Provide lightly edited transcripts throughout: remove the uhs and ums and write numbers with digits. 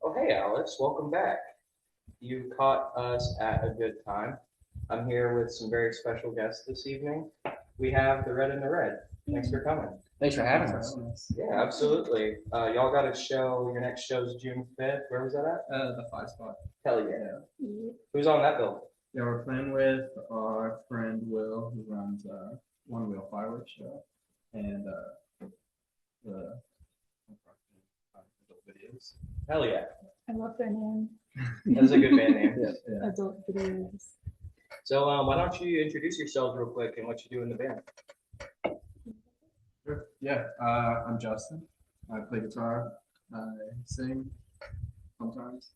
Oh, hey, Alex, welcome back. You caught us at a good time. I'm here with some very special guests this evening. We have the Red and the Red. Thanks for coming. Thanks for having us. Yeah, absolutely. Y'all got a show. Your next show's June 5th. Where was that at? The 5 spot. Hell yeah. Who's on that bill? Yeah, we're playing with our friend Will, who runs One Wheel Fireworks Show, and the adult videos. Hell yeah. I love their name. That's a good band name. Yeah. Adult videos. So why don't you introduce yourselves real quick and what you do in the band? Sure. Yeah. I'm Justin. I play guitar. I sing sometimes.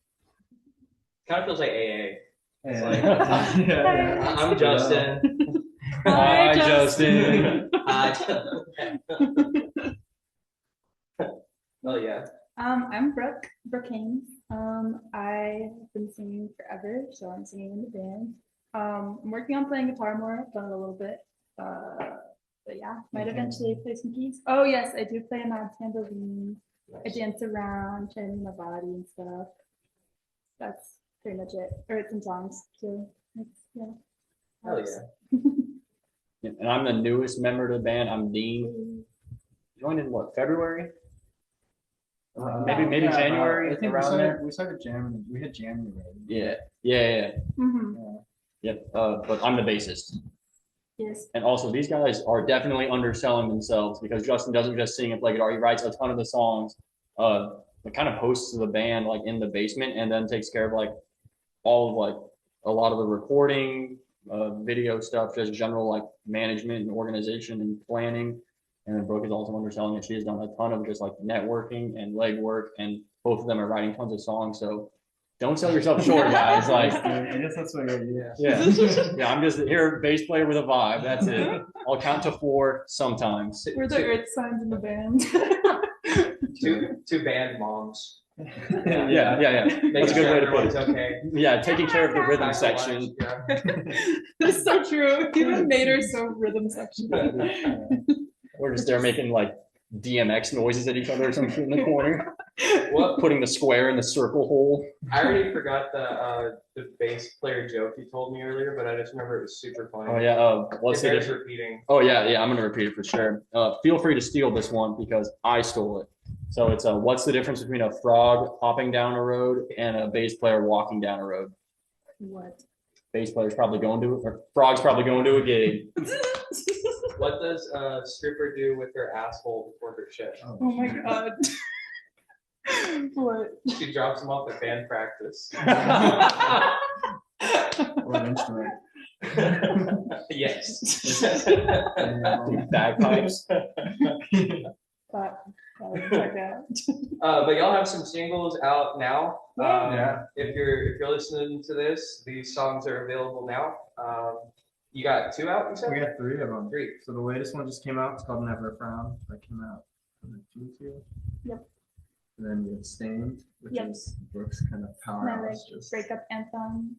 Kind of feels like AA. And, like- yeah. I'm Justin. Hi, Justin. Hi. Oh yeah. I'm Brooke Haynes. I've been singing forever, so I'm singing in the band. I'm working on playing guitar more. I've done it a little bit. But yeah, might eventually play some keys. Oh yes, I do play a mad tambourine. I dance around, training my body and stuff. That's pretty much it. Or it's some songs too. Yeah. Hell yeah. And I'm the newest member to the band. I'm Dean. Joined in what, February? Maybe yeah, January, I think around there. we started jamming. We had jamming already. Yeah. Mm-hmm. Yep. But I'm the bassist. Yes. And also, these guys are definitely underselling themselves because Justin doesn't just sing and play guitar. He writes a ton of the songs. Kind of hosts the band like in the basement, and then takes care of like all of like a lot of the recording, video stuff, just general like management and organization and planning. And then Brooke is also underselling it. She has done a ton of just like networking and legwork, and both of them are writing tons of songs. So don't sell yourself short, guys. Like, I guess that's what you're. yeah. I'm just here, bass player with a vibe. That's it. I'll count to 4 sometimes. We're the earth signs in the band. Two band moms. Yeah. That's a good way to put it. Okay. Yeah, taking care of the rhythm section. Yeah. That's so true. Even made her so rhythm section. We're just there making like DMX noises at each other or something in the corner. What? Putting the square in the circle hole. I already forgot the bass player joke you told me earlier, but I just remember it was super funny. Oh yeah. What's It the bears difference? repeating. Oh yeah. I'm gonna repeat it for sure. Feel free to steal this one because I stole it. So it's what's the difference between a frog hopping down a road and a bass player walking down a road? What? Bass player's probably going to, or frog's probably going to a gig. What does a stripper do with her asshole before her shift? Oh my god. What? She drops them off at band practice. Or an instrument. Yes. Bagpipes. Check out. But y'all have some singles out now. Yeah. If you're listening to this, these songs are available now. You got 2 out, you said? We got 3 of them. 3. So the latest one just came out. It's called Never Frown. That came out 2 weeks ago. Yep. And then we have Stained, which Yep. is Brooke's kind of My powerhouse. like breakup anthem.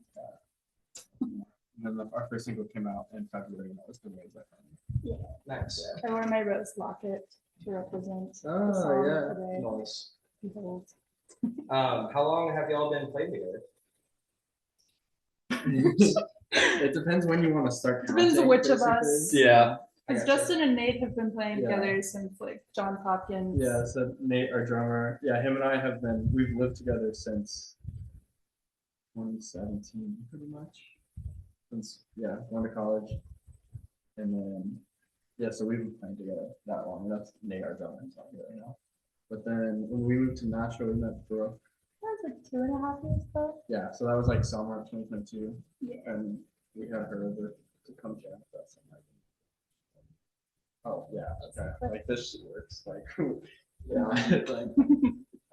And then our first single came out in February, and that was The Ways I Found. Nice. I wore my rose locket to represent the Oh, song yeah. today. Nice. Behold. How long have y'all been playing together? It depends when you want to start. Depends counting, which of basically. us. Yeah. Because I gotcha. Justin and Nate have been playing Yeah. together since like Johns Hopkins. Yeah, so Nate, our drummer, him and I we've lived together since 2017, pretty much. Since, going to college. And then, so we've been playing together that long. And that's Nate, our drummer, is not here right now. But then when we moved to Nashville, we met Brooke was like 2.5 years ago. Yeah, so that was like summer of 2022, Yeah. and we had her over to come jam with us. And like, oh yeah, okay, like this shit works. Like, yeah, like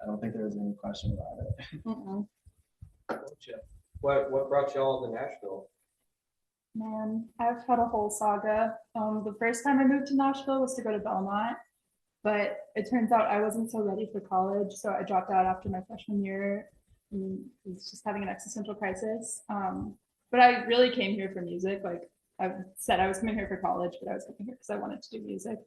I don't think there was any question about it. Mm-mm. Gotcha. What brought y'all to Nashville? Man, I've had a whole saga. The first time I moved to Nashville was to go to Belmont, but it turns out I wasn't so ready for college, so I dropped out after my freshman year and was just having an existential crisis. But I really came here for music. Like I said, I was coming here for college, but I was coming here because I wanted to do music.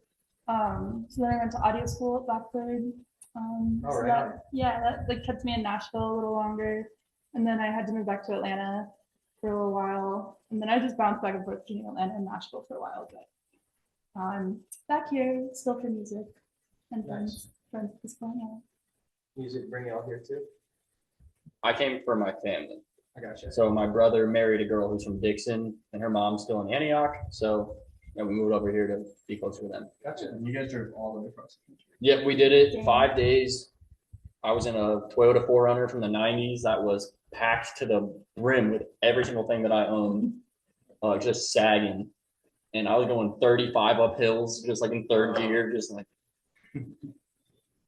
So then I went to audio school at Blackbird. So right. that like kept me in Nashville a little longer, and then I had to move back to Atlanta for a little while, and then I just bounced back and forth between Atlanta and Nashville for a while. But back here still for music and friends just going out. Music bring y'all here too? I came for my family. I gotcha. So my brother married a girl who's from Dixon, and her mom's still in Antioch. So we moved over here to be closer to them. Gotcha. And you guys drove all the way across the country. Yep, we did it 5 days. I was in a Toyota 4Runner from the 90s that was packed to the brim with every single thing that I owned, just sagging. And I was going 35 up hills, just like in third gear, just like.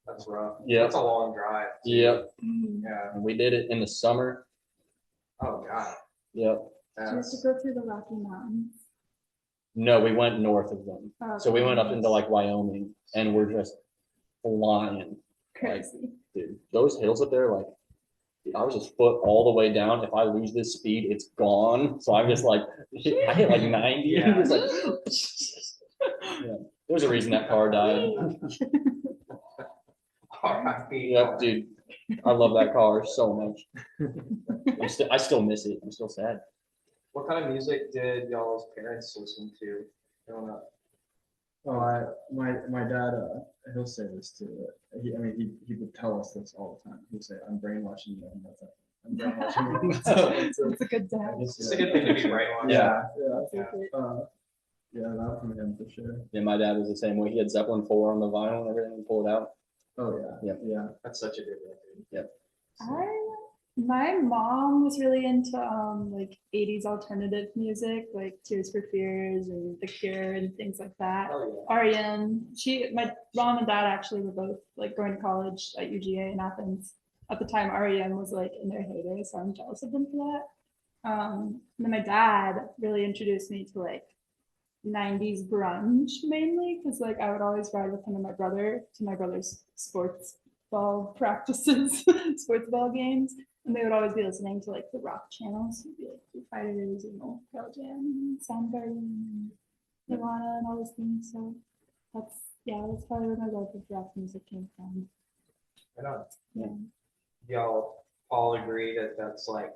That's rough. Yeah. That's a long drive. Too. Yep. Yeah. And we did it in the summer. Oh God. Yep. Do you have to go through the Rocky Mountains? No, we went north of them. Oh, So we went up into like Wyoming, and we're just flying. crazy. Dude, those hills up there, like, dude, I was just foot all the way down. If I lose this speed, it's gone. So I'm just like, I hit like 90. Yeah. Just like, yeah. There's a reason that car died. R.I.P. Yep, dude. I love that car so much. I still miss it. I'm still sad. What kind of music did y'all's parents listen to growing up? Oh, my dad, he'll say this too. He would tell us this all the time. He'd say, "I'm brainwashing you," and that's it. I'm brainwashing you. It's a good dad. It's a good thing to be brainwashed. Yeah, Yeah. yeah, that from him for sure. Yeah, my dad was the same way. He had Zeppelin 4 on the vinyl and everything, and pulled it out. Oh yeah, Yep. yeah. That's such a good record. Yep. My mom was really into like 80s alternative music, like Tears for Fears and The Cure and things like that. Oh REM. My mom and dad actually were both like going to college at UGA in Athens. At the time, REM was like in their heyday, so I'm jealous of them for that. And then my dad really introduced me to like 90s grunge mainly, because like I would always ride with him and my brother to my brother's sports ball practices, sports ball games, and they would always be listening to like the rock channels. It'd be like Foo Fighters and Pearl Jam, Soundgarden, Nirvana, and all those things. So that's probably where my love of rock music came from. Right on. Yeah. Y'all all agree that that's like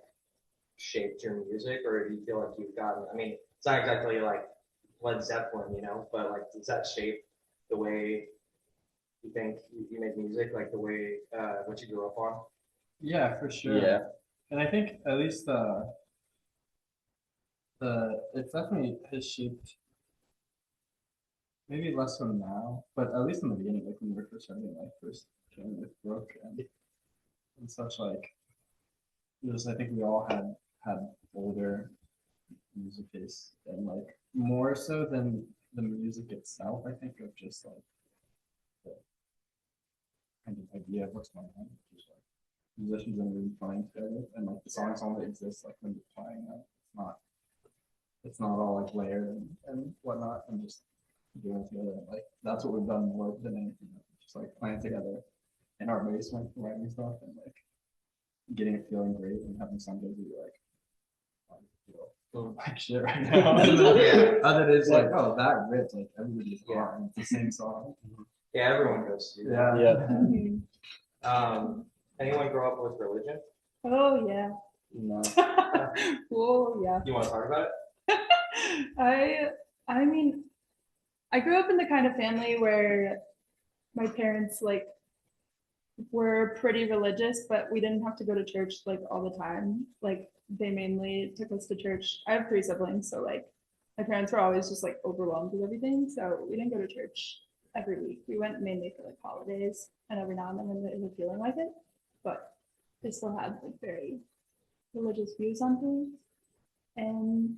shaped your music, or do you feel like you've gotten? I mean, it's not exactly like Led Zeppelin, but like, does that shape the way you think you make music, like the way what you grew up on? Yeah, for sure. Yeah. And I think at least it's definitely has shaped, maybe less so now, but at least in the beginning, like when we were first starting, like first came with Brooke and such, like I think we all had older music tastes, and like more so than the music itself, I think of just like the kind of idea of what's going on, just like musicians and really playing together, and like the songs only exist like when you're playing them. It's not all like layered and whatnot, and just doing it together. Like that's what we've done more than anything else. Just like playing together in our basement, writing stuff, and like getting it feeling great, and having some days where you're like, I feel like shit right now. Other days like, oh, that ripped, like everybody's and it's the same song. Yeah, everyone goes through. Yeah. Yeah. Anyone grow up with religion? Oh yeah. No. Oh yeah. You want to talk about it? I mean, I grew up in the kind of family where my parents like were pretty religious, but we didn't have to go to church like all the time. Like they mainly took us to church. I have 3 siblings, so like my parents were always just like overwhelmed with everything. So we didn't go to church every week. We went mainly for like holidays and every now and then when they were feeling like it. But they still had like very religious views on things. And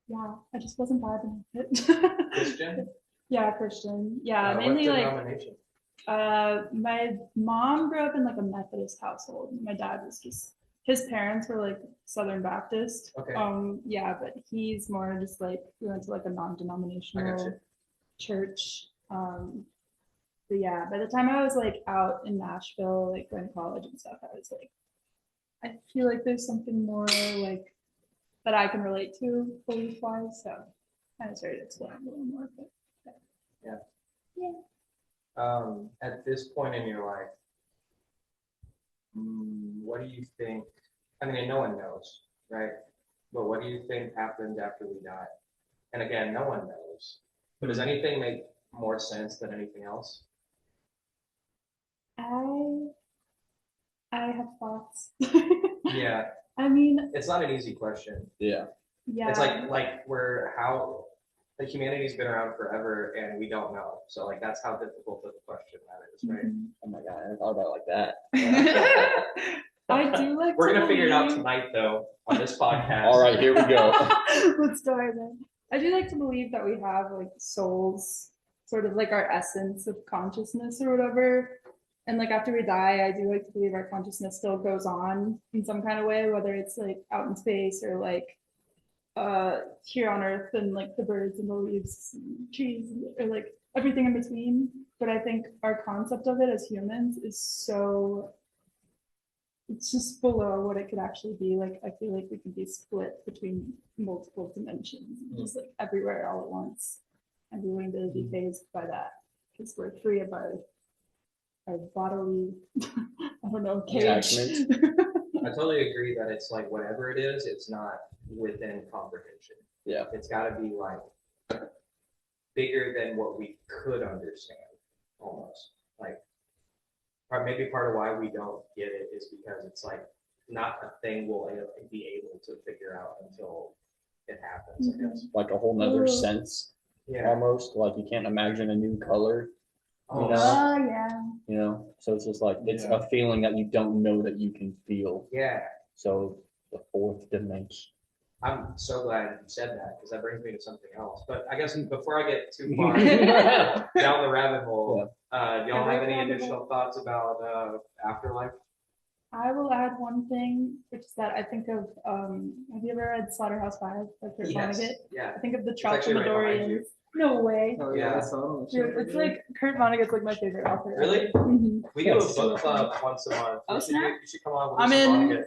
yeah, I just wasn't vibing with it. Christian? Yeah, Christian. Yeah, What mainly like denomination? my mom grew up in like a Methodist household. My dad was just his parents were like Southern Baptist. Okay. Yeah, but he's more just like we went to like a I non-denominational gotcha. church. But yeah, by the time I was like out in Nashville, like going to college and stuff, I was like, I feel like there's something more like that I can relate to belief wise. So I started exploring a little more. But Yeah. yeah. At this point in your life, what do you think? I mean, no one knows, right? But what do you think happens after we die? And again, no one knows. But does anything make more sense than anything else? I have thoughts. Yeah, I mean, it's not an easy question. Yeah. yeah. It's like like humanity's been around forever and we don't know. So like that's how difficult of a question that is, right? Mhm. Oh my god, I never thought about it like that. I do like We're to gonna figure it out believe- tonight though on this podcast. All right, here we go. Let's dive in. I do like to believe that we have like souls, sort of like our essence of consciousness or whatever. And like after we die, I do like to believe our consciousness still goes on in some kind of way, whether it's like out in space or like here on Earth and like the birds and the leaves and trees or like everything in between. But I think our concept of it as humans is so it's just below what it could actually be. Like I feel like we could be split between multiple dimensions, just like everywhere all at once. And we wouldn't really be phased by that because we're free of our bodily, I don't know, cage. Attachment. I totally agree that it's like whatever it is, it's not within comprehension. Yeah. It's got to be like bigger than what we could understand, almost. Like, or maybe part of why we don't get it is because it's like not a thing we'll be able to figure out until it happens, I guess. Like a whole nother Ooh. sense, Yeah. almost. Like you can't imagine a new color, Oh, Oh yeah. you know? So it's just like, it's Yeah. a feeling that you don't know that you can feel. yeah. So the fourth dimension. I'm so glad you said that because that brings me to something else. But I guess before I get too far down the rabbit hole, do y'all have any additional thoughts about afterlife? I will add one thing, which is that I think of have you ever read Slaughterhouse-Five by Kurt Vonnegut? Yeah. I think of the actually right behind you. Tralfamadorians. No way. Oh, Yeah. I saw it. Dude, it's like Kurt Vonnegut's like my favorite author. Really? Mhm. We do a Yes. book club once a month. Oh, snap. You should come on with I'm some in. Vonnegut.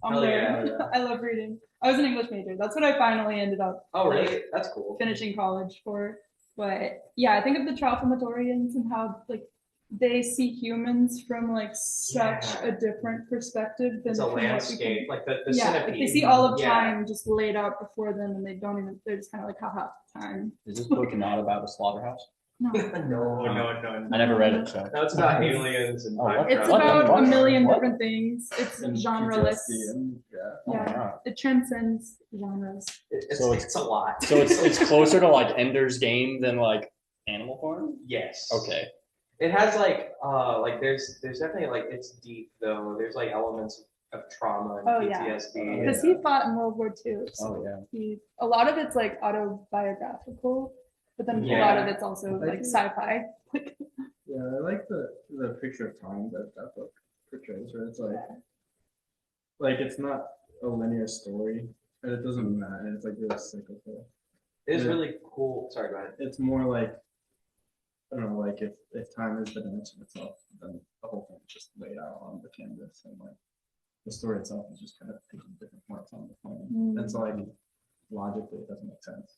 I'm Hell there. yeah. I love reading. I was an English major. That's what I finally ended up Oh, really? That's cool. finishing college for. But yeah, I think of the Tralfamadorians and how like they see humans from like such Yeah. a different perspective than It's a from what we landscape, can. like the Yeah, centipede. like they see all of Yeah. time just laid out before them, and they don't even. They're just kind of like, haha, time. Is this book not about a slaughterhouse? No, No. I never read it, so. No, it's about aliens and Oh, what? time it's What the travel. about a fuck? million What? different things. It's And genreless. PTSD and- yeah. Oh, Yeah, wow. it transcends genres. So It's a lot. So it's closer to like Ender's Game than like Animal Farm? Yes. Okay. It has like there's definitely like it's deep though. There's like elements of trauma and Oh, yeah. PTSD. Because he fought in World War II. So Oh yeah. a lot of it's like autobiographical, but then a Yeah. lot of it's also I like think- sci-fi. Yeah, I like the picture of time that book portrays, where it's like it's not a linear story, and it doesn't matter. It's like really cyclical. It is Yeah. really cool. Sorry, go ahead. It's more like I don't know, like if time is the dimension itself, then the whole thing is just laid out on the canvas, and like the story itself is just kind of taking different parts on the plane. Mm. And so like logically, it doesn't make sense.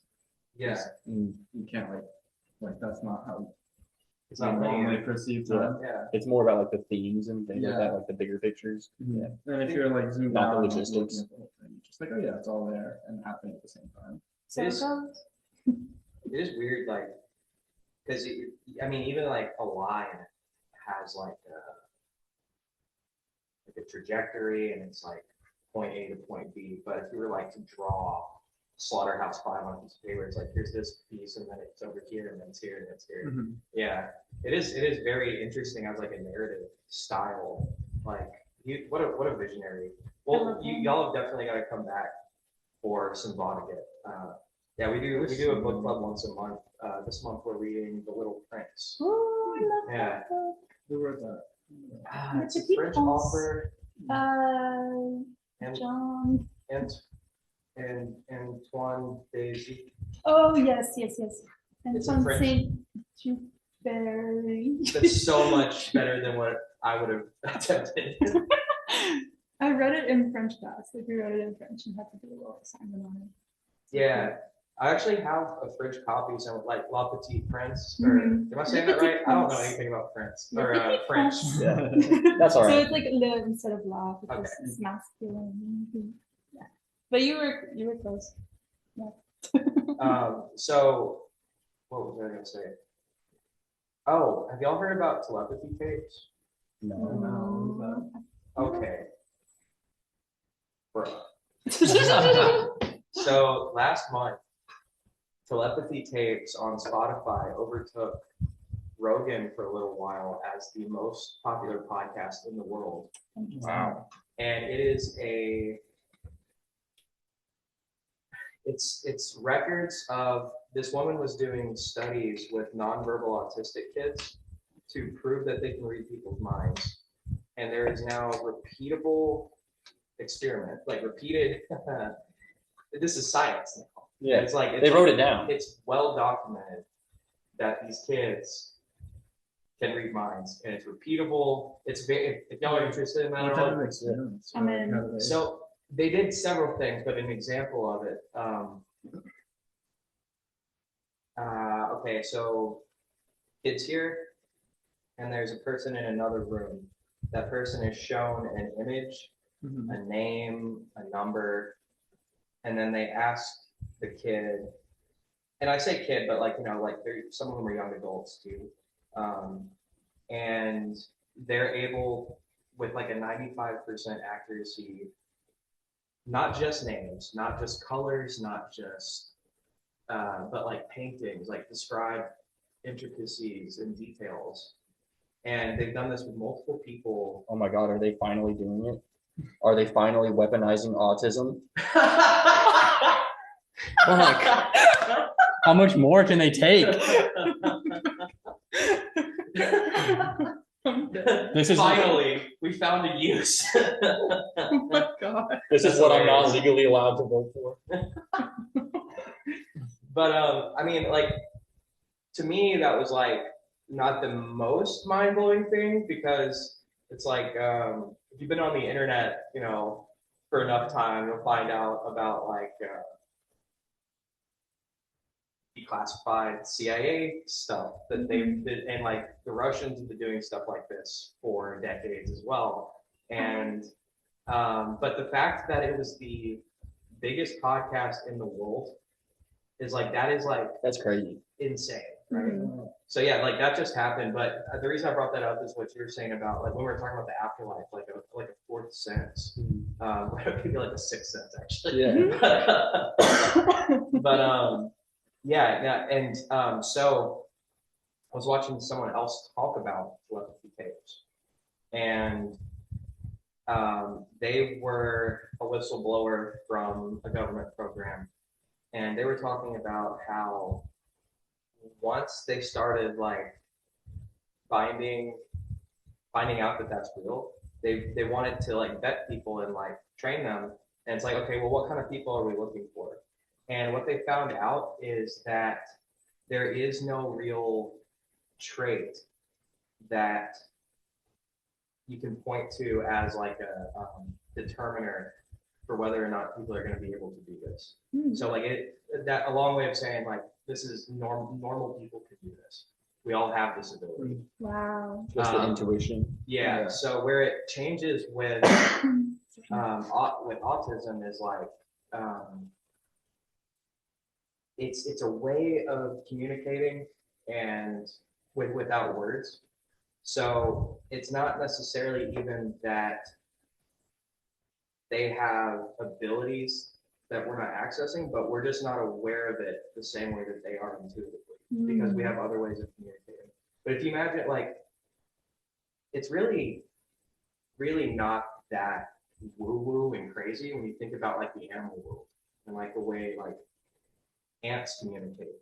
Yeah, You can't like that's not how it's we not normally linear. perceive Yeah. time. Yeah, It's more about like the themes and things like Yeah. that, like the bigger pictures. Yeah. And if you're like zoomed Not the out, and, like, logistics. looking at the whole thing, you're just like, oh yeah, it's all there and happening at the same time. So It it is- goes. it is weird. Like, because I mean, even like a line has like a trajectory, and it's like point A to point B. But if you were like to draw Slaughterhouse-Five on a piece of paper, it's like here's this piece, and then it's over here, and then it's here, and it's here. Yeah, it is very interesting as like a narrative style. Like what a visionary. Well, y'all have definitely got to come back for some Vonnegut. Yeah, we do a book club once a month. This month we're reading The Little Prince. Oh, I love Yeah. that book. Who wrote that? It's a French author. And John. and Antoine Daisy. Oh, yes. And It's a from French- Saint Exupéry. That's so much better than what I would have attempted. I read it in French class. Like we read it in French and had to do a little assignment on it. Yeah, I actually have a French copy, so like La Petite Prince. Or Mhm. am I saying that right? I don't know anything about French or French. Yeah. That's all So right. it's like le instead of la because Okay. it's masculine. Yeah. But you were close. So what was I gonna say? Oh, have y'all heard about telepathy tapes? No. No, Okay. Bro. So last month, telepathy tapes on Spotify overtook Rogan for a little while as the most popular podcast in the world. Wow. And it is it's records of this woman was doing studies with nonverbal autistic kids to prove that they can read people's minds. And there is now repeatable experiment, like repeated this is science now. Yeah. It's like They wrote it down. It's well documented that these kids can read minds, and it's repeatable. It's very, if y'all are interested in that What at type all. of experiments? I'm in. How do they- So they did several things, but an example of it. Okay, so kids here, and there's a person in another room. That person is shown an image, Mhm. a name, a number, and then they ask the kid, and I say kid, but like, like some of them are young adults too. And they're able, with like a 95% accuracy, not just names, not just colors, not just, but like paintings, like describe intricacies and details. And they've done this with multiple people. Oh my God, are they finally doing it? Are they finally weaponizing autism? Fuck. How much more can they take? This is- Finally, we found a use. Oh my God. This is That's what I'm not hilarious. legally allowed to vote for. But I mean, like, to me, that was like not the most mind-blowing thing, because it's like if you've been on the internet, for enough time, you'll find out about like declassified CIA stuff that they've did, and like the Russians have been doing stuff like this for decades as well. And but the fact that it was the biggest podcast in the world is like, that is like That's crazy. insane, right? Mhm. So yeah, like that just happened. But the reason I brought that up is what you were saying about like when we were talking about the afterlife, like a fourth sense, maybe like a sixth sense actually. Yeah. But yeah, and so I was watching someone else talk about telepathy tapes, and they were a whistleblower from a government program, and they were talking about how once they started like finding out that that's real, they wanted to like vet people and like train them. And it's like, okay, well, what kind of people are we looking for? And what they found out is that there is no real trait that you can point to as like a determiner for whether or not people are going to be able to do this. So like that a long way of saying like this is normal people can do this. We all have this ability. Wow. Just the intuition. Yeah. Yeah. So where it changes with autism is like it's a way of communicating and without words. So it's not necessarily even that they have abilities that we're not accessing, but we're just not aware of it the same way that they are intuitively, because we have other ways of communicating. But if you imagine, like, it's really, really not that woo-woo and crazy when you think about like the animal world and like the way like ants communicate.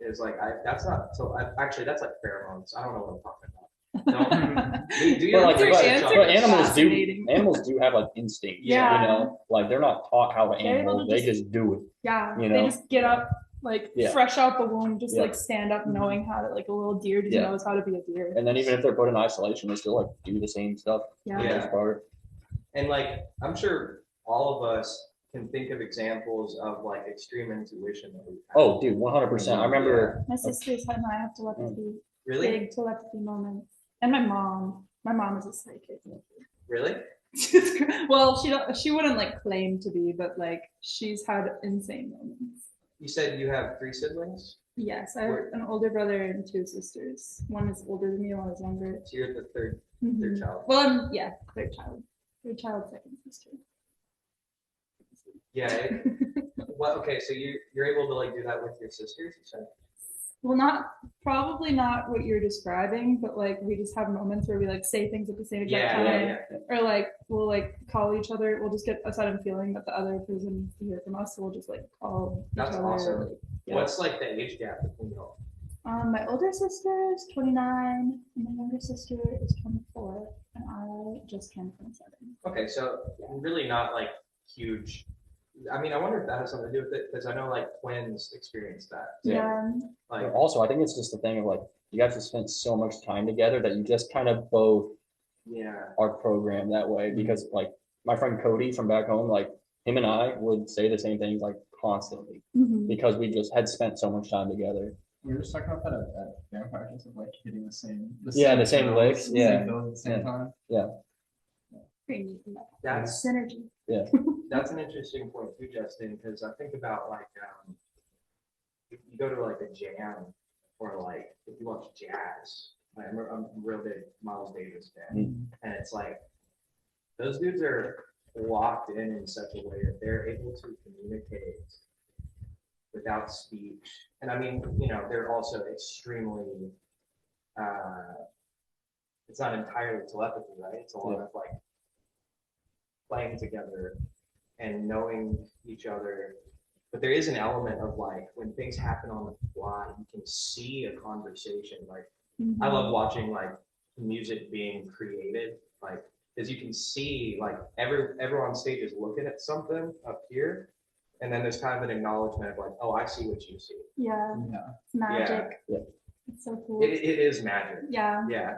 Is like that's not so actually that's like pheromones. I don't know what I'm talking about. Do you But like, research ants on are this? fascinating. animals do have like instincts. Yeah. You know, like they're not taught how to They're able animal. to They just do it. Yeah, You they know? just get up like Yeah. fresh out the womb, just Yeah. like stand up knowing how to, like a little deer just Yeah. knows how to be a deer. And then even if they're put in isolation, they still like do the same stuff. Yeah. For the most part. And like I'm sure all of us can think of examples of like extreme intuition that we've had. Oh, dude, 100%. I remember. My sisters and I have telepathy, Really? big telepathy moments. And my mom is a psychic. Really? Well, she wouldn't like claim to be, but like she's had insane moments. You said you have 3 siblings? Yes, I have an older brother and 2 sisters. One is older than me, one is younger. So you're the third Mhm. child. Well, third child, second sister. Yeah. Well, okay, so you're able to like do that with your sisters, you said? Well, probably not what you're describing, but like we just have moments where we like say things at the same exact time, or like we'll like call each other. We'll just get a sudden feeling that the other person needs to hear from us, so we'll just like call That's each other. awesome. Yeah. What's like the age gap between y'all? My older sister is 29, and my younger sister is 24, and I just turned 27. Okay, so really not like huge. I mean, I wonder if that has something to do with it because I know like twins experience that. Yeah. Like Also, I think it's just the thing of like you guys have spent so much time together that you just kind of both are programmed that way. Because like my friend Cody from back home, like him and I would say the same things like constantly because we just had spent so much time together. We were just talking about that at band practice of like hitting the same the fills, same licks, same yeah. fills at the same time. That's synergy. Yeah. That's an interesting point too, Justin, because I think about like if you go to like a jam or like if you watch jazz. Like, I'm a real big Miles Davis fan, and it's like those dudes are locked in such a way that they're able to communicate without speech. And I mean, you know, they're also extremely. It's not entirely telepathy, right? It's a lot of like playing together and knowing each other. But there is an element of like when things happen on the fly, you can see a conversation. Like I love watching like music being created, like because you can see like everyone on stage is looking at something up here, and then there's kind of an acknowledgement of like, oh, I see what you see. Yeah. It's magic. Yeah. It's so cool. It is magic. Yeah. Yeah.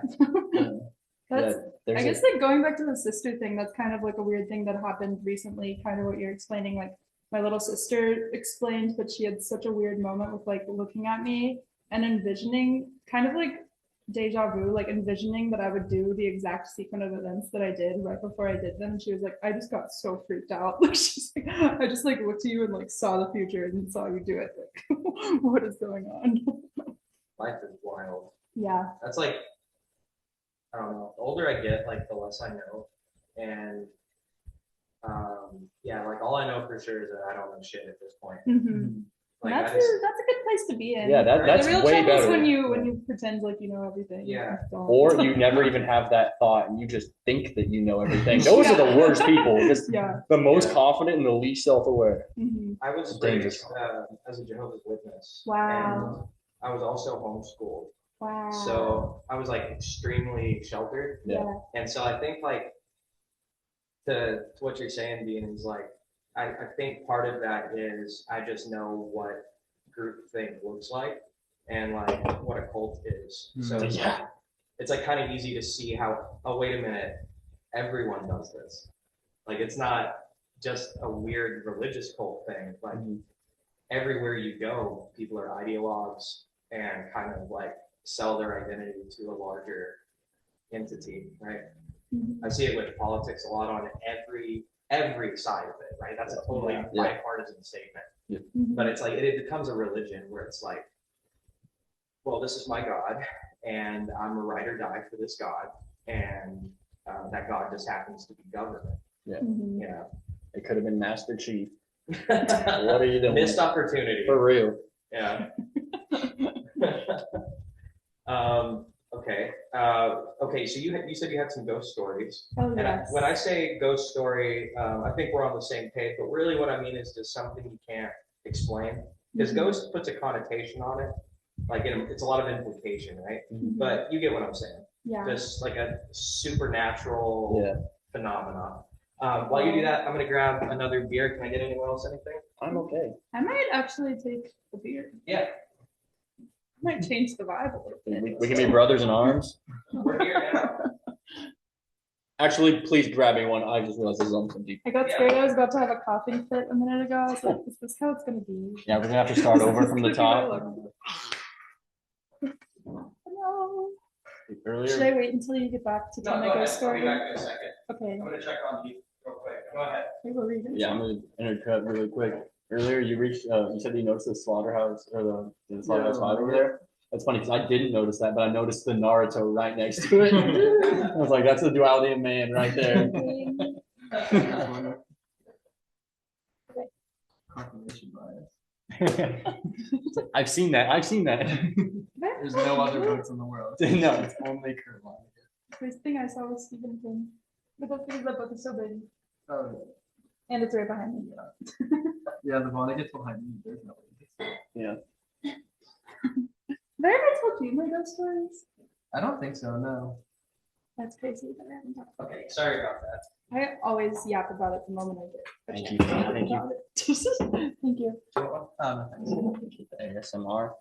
I guess like going back to the sister thing, that's kind of like a weird thing that happened recently, kind of what you're explaining. Like my little sister explained that she had such a weird moment with like looking at me and envisioning kind of like deja vu, like envisioning that I would do the exact sequence of events that I did right before I did them. And she was like, I just got so freaked out. Like she's like, I just like looked at you and like saw the future and saw you do it. Like, what is going on? Life is wild. Yeah. That's like, I don't know, the older I get, like the less I know. And yeah, like all I know for sure is that I don't know shit at this point. Like that's a good place to be in. Yeah, that's the real way trouble is better. when you pretend like you know everything. Yeah. Or you never even have that thought and you just think that you know everything. Those are the worst people. Just the most confident and the least self-aware. I was raised as a Jehovah's Witness. Wow. And I was also homeschooled. Wow. So I was like extremely sheltered. Yeah. And so I think like to what you're saying, Dean, is like I think part of that is I just know what groupthink looks like and like what a cult is. So it's like kind of easy to see how, oh wait a minute, everyone does this. Like it's not just a weird religious cult thing. Like everywhere you go, people are ideologues and kind of like sell their identity to a larger entity, right? I see it with politics a lot on every side of it, right? That's a totally bipartisan statement. But it's like it becomes a religion where it's like, well, this is my God, and I'm a ride or die for this God, and that God just happens to be government. Yeah. It could have been Master Chief. What are you doing? Missed opportunity. For real. Yeah. Okay. Okay, so you said you had some ghost stories. Oh, And yes. when I say ghost story, I think we're on the same page, but really what I mean is just something you can't explain. Because Mhm. ghost puts a connotation on it, like it's a lot of implication, right? Mhm. But you get what I'm saying. Yeah. Just like a supernatural Yeah. phenomenon. While you do that, I'm gonna grab another beer. Can I get anyone else anything? I'm okay. I might actually take a beer. Yeah, I might change the vibe a little bit. We can be brothers in arms. we're here now. Actually, please grab me one. I just realized this is on some deep. I got scared I was about to have a coughing fit a minute ago. I was like, is this how it's gonna be? Yeah, we're gonna have to start over from the top. Hello. Should Earlier, I wait until you get back to tell my ghost I'll story? be back in a second. Okay. I'm gonna check on you real quick. Go ahead. We will read it. yeah, I'm gonna intercut really quick. Earlier, you said you noticed the slaughterhouse or the slaughterhouse five over there. That's funny because I didn't notice that, but I noticed the Naruto right next to it. I was like, that's the duality of man right there. Confirmation bias. I've seen that. I've seen that. There's no other books in the world. No. It's only Kurt Vonnegut. First thing I saw was Stephen King. But that's because that book is so big. Oh, And it's right behind me. yeah, the Vonnegut's behind me. There's no way. Yeah. Have I ever told you my ghost stories? I don't think so, no. That's crazy that I haven't talked about Okay, sorry about that. it. I always yap about it the moment I get. a Thank chance you. to yap Thank you. about it. Thank you. Oh, no, thanks. ASMR.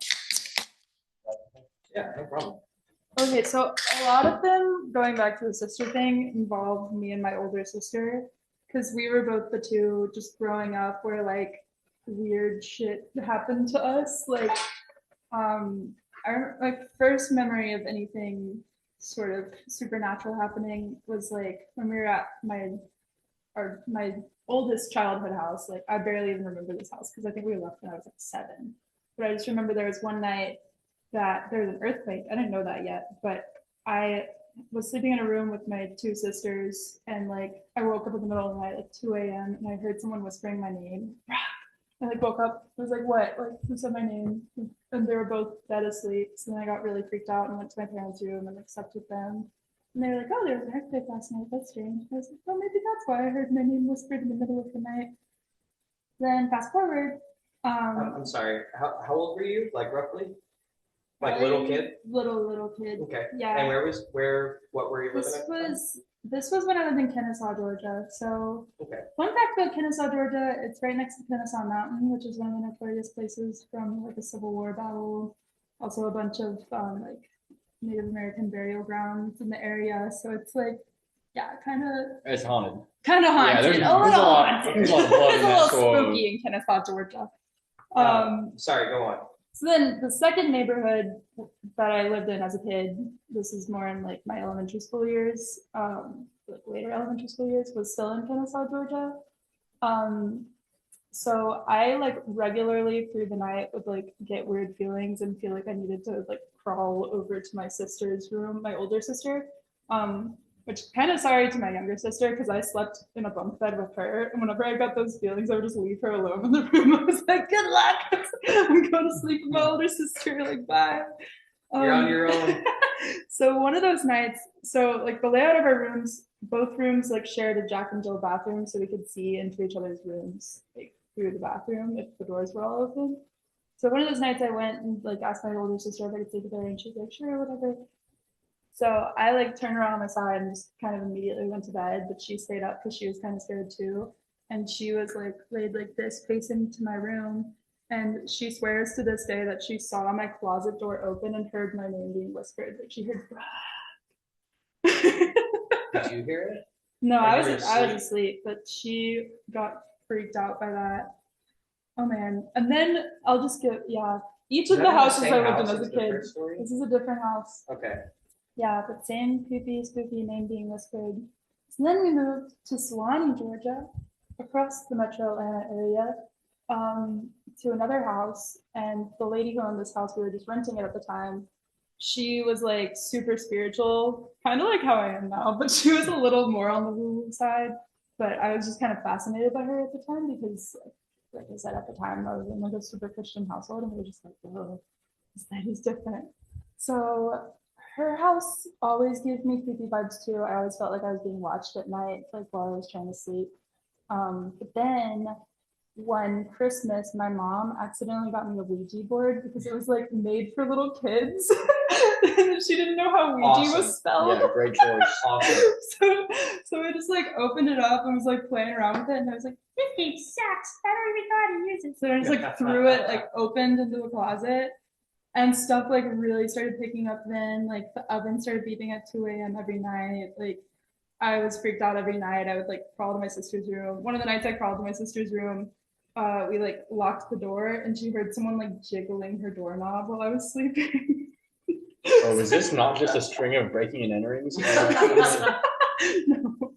Yeah, no problem. Okay, so a lot of them, going back to the sister thing, involved me and my older sister. Because we were both the two just growing up where like weird shit happened to us. Like, my first memory of anything sort of supernatural happening was like when we were at my oldest childhood house. Like, I barely even remember this house because I think we left when I was like 7. But I just remember there was one night that there was an earthquake. I didn't know that yet, but I was sleeping in a room with my 2 sisters, and like I woke up in the middle of the night, like 2 a.m., and I heard someone whispering my name. I like woke up. I was like, "What? Like, who said my name?" And they were both dead asleep. So then I got really freaked out and went to my parents' room and like slept with them. And they were like, "Oh, there was an earthquake last night. That's strange." I was like, "Oh, maybe that's why I heard my name whispered in the middle of the night." Then fast forward. I'm sorry. How old were you? Like roughly? Like little kid? Little kid. Okay. Yeah. And what were you living at? This was when I lived in Kennesaw, Georgia. So Okay. fun fact about Kennesaw, Georgia, it's right next to Kennesaw Mountain, which is one of the notorious places from like a Civil War battle. Also a bunch of like Native American burial grounds in the area. So it's like, yeah, kind of It's haunted. haunted. Yeah, there's a little a lot- haunted. there's a lot of blood It's in a that little soil. spooky in Kennesaw, Georgia. Sorry, go on. So then the second neighborhood that I lived in as a kid, this is more in like my elementary school years, like later elementary school years, was still in Kennesaw, Georgia. So I like regularly through the night would like get weird feelings and feel like I needed to like crawl over to my sister's room, my older sister. Which kind of sorry to my younger sister because I slept in a bunk bed with her. And whenever I got those feelings, I would just leave her alone in the room. I was like, good luck. I'm going to sleep with my older sister. Like, bye. You're on your own. So one of those nights, so like the layout of our rooms, both rooms like shared a Jack and Jill bathroom so we could see into each other's rooms like through the bathroom if the doors were all open. So one of those nights I went and like asked my older sister if I could sleep with her and she's like, sure, whatever. So I like turned around on my side and just kind of immediately went to bed, but she stayed up because she was kind of scared too. And she was like laid like this facing to my room. And she swears to this day that she saw my closet door open and heard my name being whispered. Like she heard. Did you hear it? No, Or I you were was asleep, but she got freaked out by that. Oh man! And then I'll just get each Is of that the in houses same I lived in house as a as the kid. first story? This is a different house. Okay. Yeah, but same creepy, spooky name being whispered. So then we moved to Suwanee, Georgia, across the metro Atlanta area, to another house. And the lady who owned this house, we were just renting it at the time. She was like super spiritual, kind of like how I am now, but she was a little more on the woo-woo side. But I was just kind of fascinated by her at the time because, like I said, at the time I was in like a super Christian household, and we were just like, whoa, this lady's different. So her house always gave me creepy vibes too. I always felt like I was being watched at night, like while I was trying to sleep. But then one Christmas, my mom accidentally got me a Ouija board because it was like made for little kids. She didn't know how Ouija Awesome. was spelled. Yeah, great choice. Awesome. So I just like opened it up and was like playing around with it, and I was like, this game sucks. I don't even know how to use it. So I just like threw it, like opened into the closet, and stuff like really started picking up then. Like the oven started beeping at 2 a.m. every night. Like I was freaked out every night. I would like crawl to my sister's room. One of the nights I crawled to my sister's room, we like locked the door, and she heard someone like jiggling her doorknob while I was sleeping. Oh, is this not just a string of breaking and enterings? No.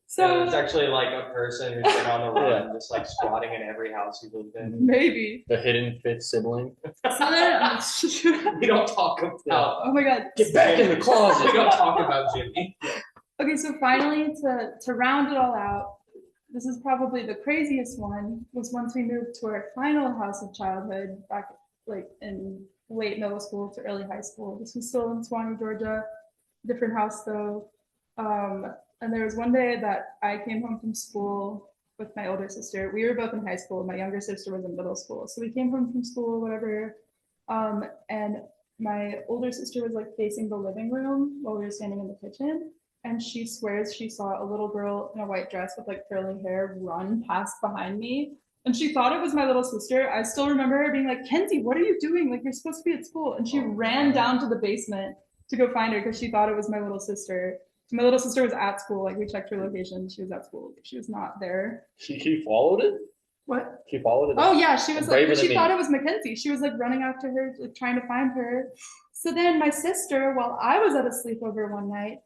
So it's So actually like a person who's been on the run, just like squatting in every house you've lived in. maybe. The hidden fifth sibling. So then, We don't talk about. oh my god. Get back in the We closet. don't talk about Jimmy. Okay, so finally, to round it all out, this is probably the craziest one, was once we moved to our final house of childhood back like in late middle school to early high school. This was still in Swanee, Georgia, different house though. And there was one day that I came home from school with my older sister. We were both in high school. My younger sister was in middle school. So we came home from school, whatever. And my older sister was like facing the living room while we were standing in the kitchen. And she swears she saw a little girl in a white dress with like curly hair run past behind me. And she thought it was my little sister. I still remember her being like, Kenzie, what are you doing? Like, you're supposed to be at school. And she ran down to the basement to go find her because she thought it was my little sister. So my little sister was at school. Like, we checked her location. She was at school. She was not there. She followed it? What? She followed it? Oh, yeah. She was Braver like, than she me. thought it was Mackenzie. She was like running after her, like trying to find her. So then my sister, while I was at a sleepover one night,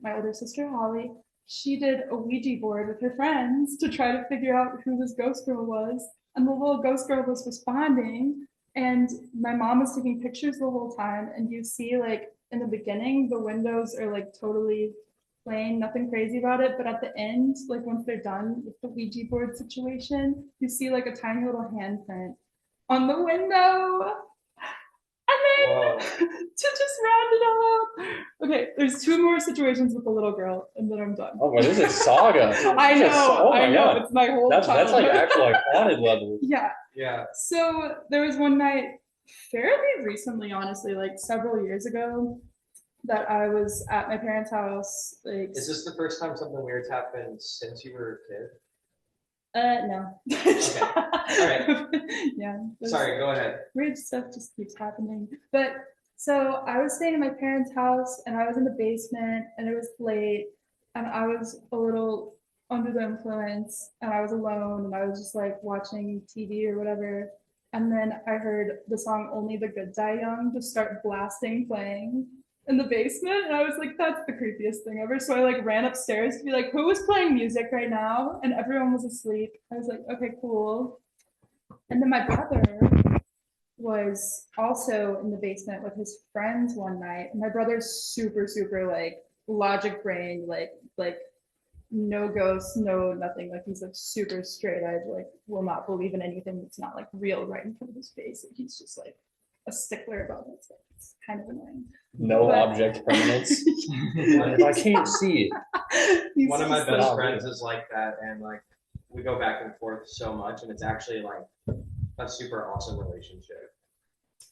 my older sister, Holly, she did a Ouija board with her friends to try to figure out who this ghost girl was. And the little ghost girl was responding. And my mom was taking pictures the whole time. And you see, like, in the beginning, the windows are like totally plain, nothing crazy about it. But at the end, like once they're done with the Ouija board situation, you see like a tiny little handprint on the window. And then Whoa. to just round it all out, okay, there's two more situations with the little girl, and then I'm done. Oh, well, this is a saga. I This is- know, oh my I know, God. it's my whole That's like childhood. actual like haunted level. Yeah. Yeah. So there was one night, fairly recently, honestly, like several years ago, that I was at my parents' house. Like, Is this the first time something weird's happened since you were a kid? no. Okay. All right. Yeah. Sorry, go ahead. Weird stuff just keeps happening. But so I was staying at my parents' house, and I was in the basement, and it was late, and I was a little under the influence, and I was alone, and I was just like watching TV or whatever. And then I heard the song Only the Good Die Young just start playing in the basement. And I was like, that's the creepiest thing ever. So I like ran upstairs to be like, who is playing music right now? And everyone was asleep. I was like, okay, cool. And then my brother was also in the basement with his friends one night. My brother's super, super like logic brain, like no ghosts, no nothing. Like he's like super straight edge, like will not believe in anything that's not like real right in front of his face. Like, he's just like a stickler about that stuff. It's kind of annoying. No But- object permanence. If I can't see it. He's One of my just best like- friends is like that, and like we go back and forth so much, and it's actually like a super awesome relationship.